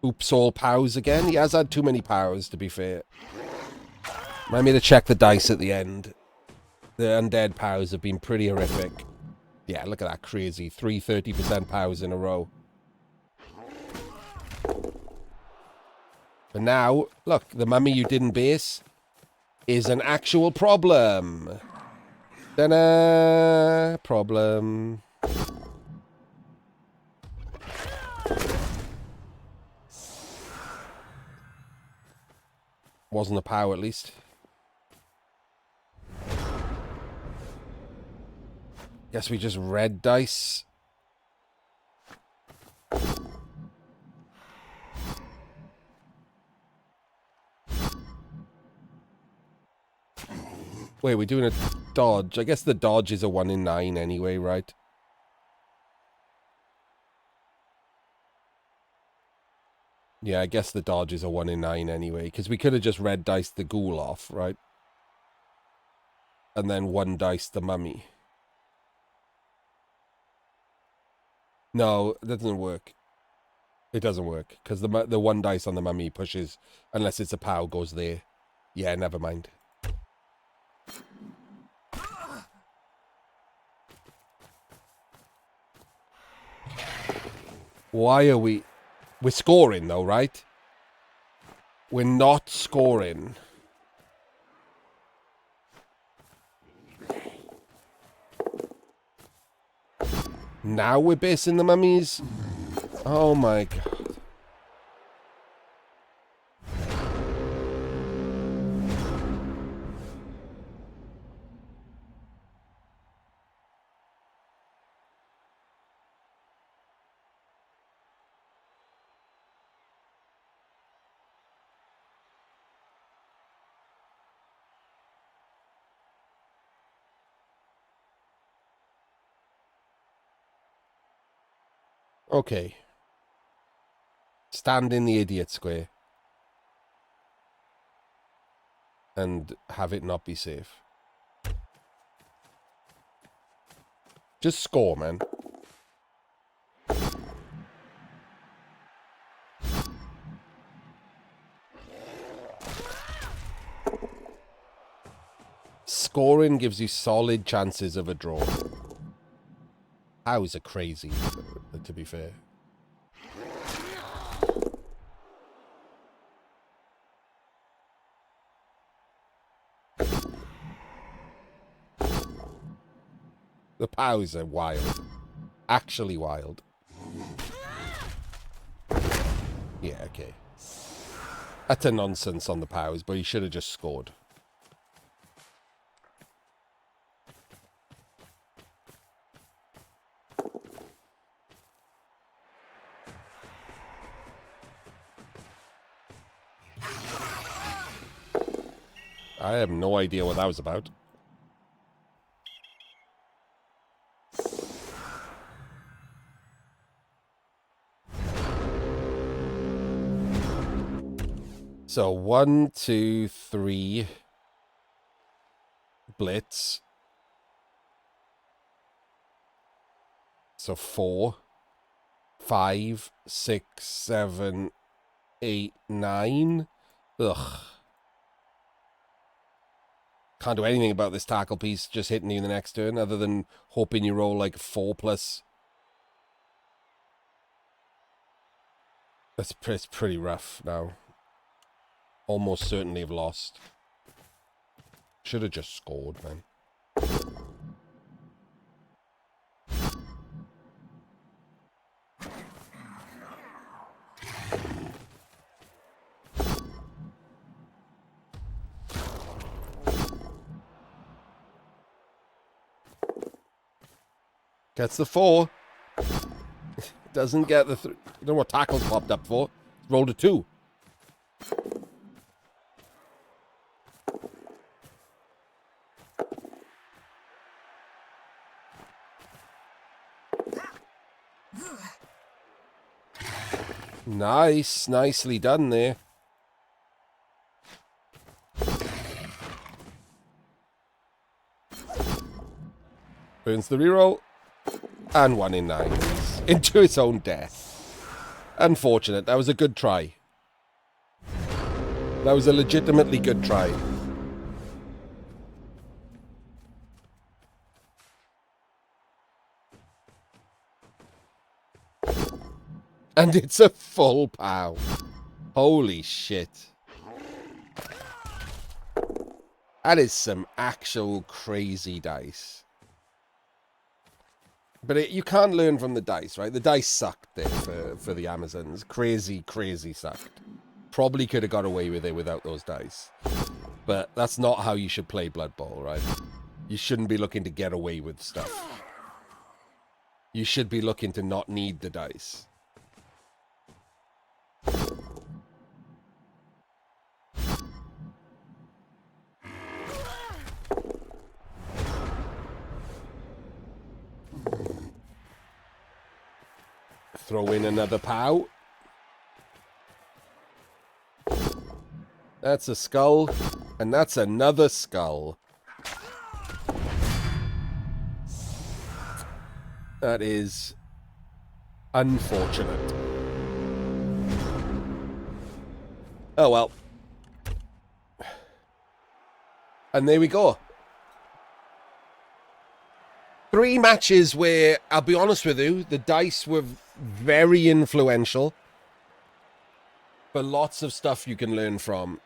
Oops, all pows again. He has had too many pows, to be fair. Remind me to check the dice at the end. The undead pows have been pretty horrific. Yeah, look at that crazy. 3 30% pows in a row. But now, look, the mummy you didn't base is an actual problem. Ta-da! Problem. Wasn't a pow, at least. Guess we just red dice. Wait, we're doing a dodge. I guess the dodge is a 1 in 9 anyway, right? Yeah, I guess the dodge is a 1 in 9 anyway, because we could have just red diced the ghoul off, right? And then 1 dice the mummy. No, that doesn't work. It doesn't work, because the 1 dice on the mummy pushes, unless it's a pow, goes there. Yeah, never mind. Why are we... We're scoring, though, right? We're not scoring. Now we're basing the mummies? Oh my god. Okay. Stand in the idiot square. And have it not be safe. Just score, man. Scoring gives you solid chances of a draw. Hows are crazy, to be fair. The pows are wild. Actually wild. Yeah, okay. That's a nonsense on the pows, but he should have just scored. I have no idea what that was about. So 1, 2, 3 blitz. So 4, 5, 6, 7, 8, 9. Ugh. Can't do anything about this tackle piece just hitting you in the next turn other than hoping you roll like 4+. It's pretty rough now. Almost certainly have lost. Should have just scored, man. Gets the 4. Doesn't get the 3. You don't know what tackles popped up for. Rolled a 2. Nice. Nicely done there. Burns the reroll. And 1 in 9. Into its own death. Unfortunate. That was a good try. That was a legitimately good try. And it's a full pow. Holy shit. That is some actual crazy dice. But you can't learn from the dice, right? The dice sucked there for the Amazons. Crazy, crazy sucked. Probably could have got away with it without those dice. But that's not how you should play Blood Bowl, right? You shouldn't be looking to get away with stuff. You should be looking to not need the dice. Throw in another pow. That's a skull. And that's another skull. That is unfortunate. Oh well. And there we go. 3 matches where, I'll be honest with you, the dice were very influential. But lots of stuff you can learn from.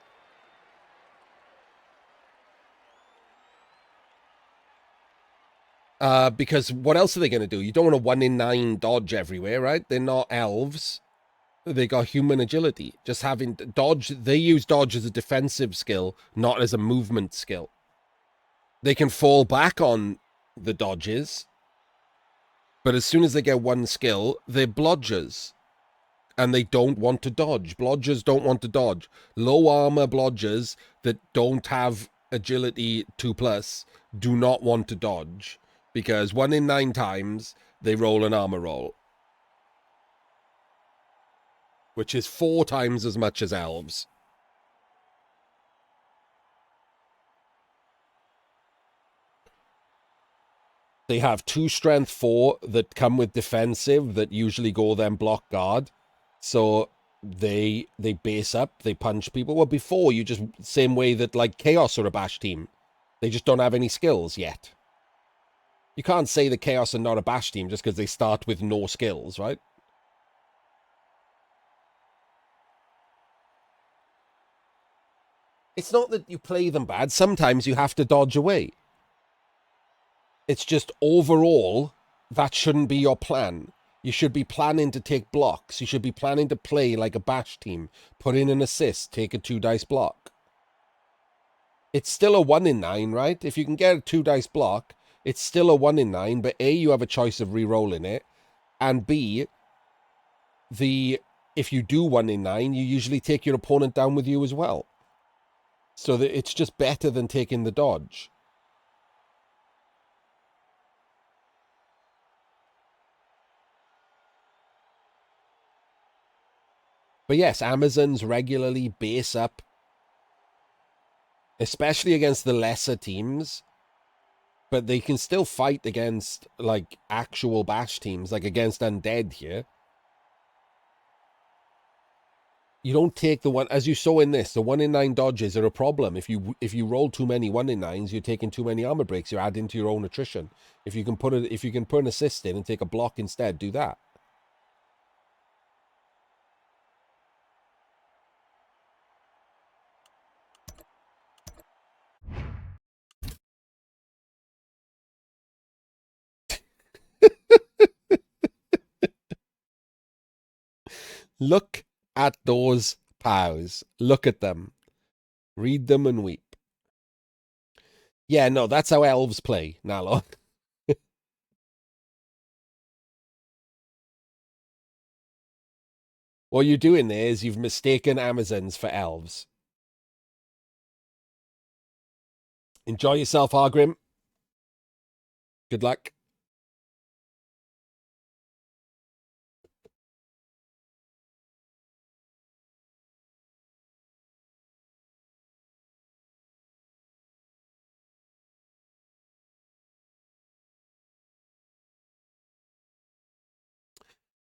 Because what else are they going to do? You don't want a 1 in 9 dodge everywhere, right? They're not elves. They got human agility. Just having dodge, they use dodge as a defensive skill, not as a movement skill. They can fall back on the dodges, but as soon as they get 1 skill, they're blodgers. And they don't want to dodge. Blodgers don't want to dodge. Low armor blodgers that don't have agility 2+ do not want to dodge. Because 1 in 9 times, they roll an armor roll. Which is 4 times as much as elves. They have 2 strength 4 that come with defensive that usually go then block guard. So they base up, they punch people. Well, before, you just, same way that like Chaos are a bash team. They just don't have any skills yet. You can't say that Chaos are not a bash team just because they start with no skills, right? It's not that you play them bad. Sometimes you have to dodge away. It's just overall, that shouldn't be your plan. You should be planning to take blocks. You should be planning to play like a bash team. Put in an assist, take a 2 dice block. It's still a 1 in 9, right? If you can get a 2 dice block, it's still a 1 in 9, but A, you have a choice of re-rolling it, and B, if you do 1 in 9, you usually take your opponent down with you as well. So that it's just better than taking the dodge. But yes, Amazons regularly base up, especially against the lesser teams. But they can still fight against, like, actual bash teams, like against Undead here. You don't take the one, as you saw in this, the 1 in 9 dodges are a problem. If you roll too many 1 in 9s, you're taking too many armor breaks. You're adding to your own attrition. If you can put an assist in and take a block instead, do that. Look at those pows. Look at them. Read them and weep. Yeah, no, that's how elves play, Nalo. What you're doing there is you've mistaken Amazons for elves. Enjoy yourself, Hargrim. Good luck.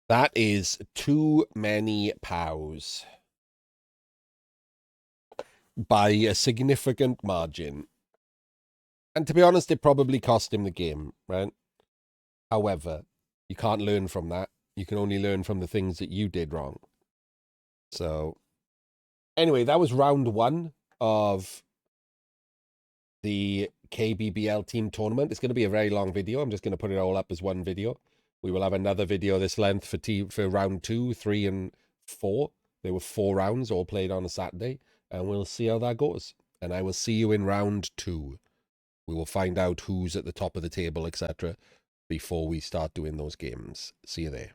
That is too many pows. By a significant margin. And to be honest, it probably cost him the game, right? However, you can't learn from that. You can only learn from the things that you did wrong. So, anyway, that was round 1 of the KBBL team tournament. It's going to be a very long video. I'm just going to put it all up as one video. We will have another video this length for round 2, 3, and 4. There were 4 rounds all played on a Saturday, and we'll see how that goes. And I will see you in round 2. We will find out who's at the top of the table, etc., before we start doing those games. See you there.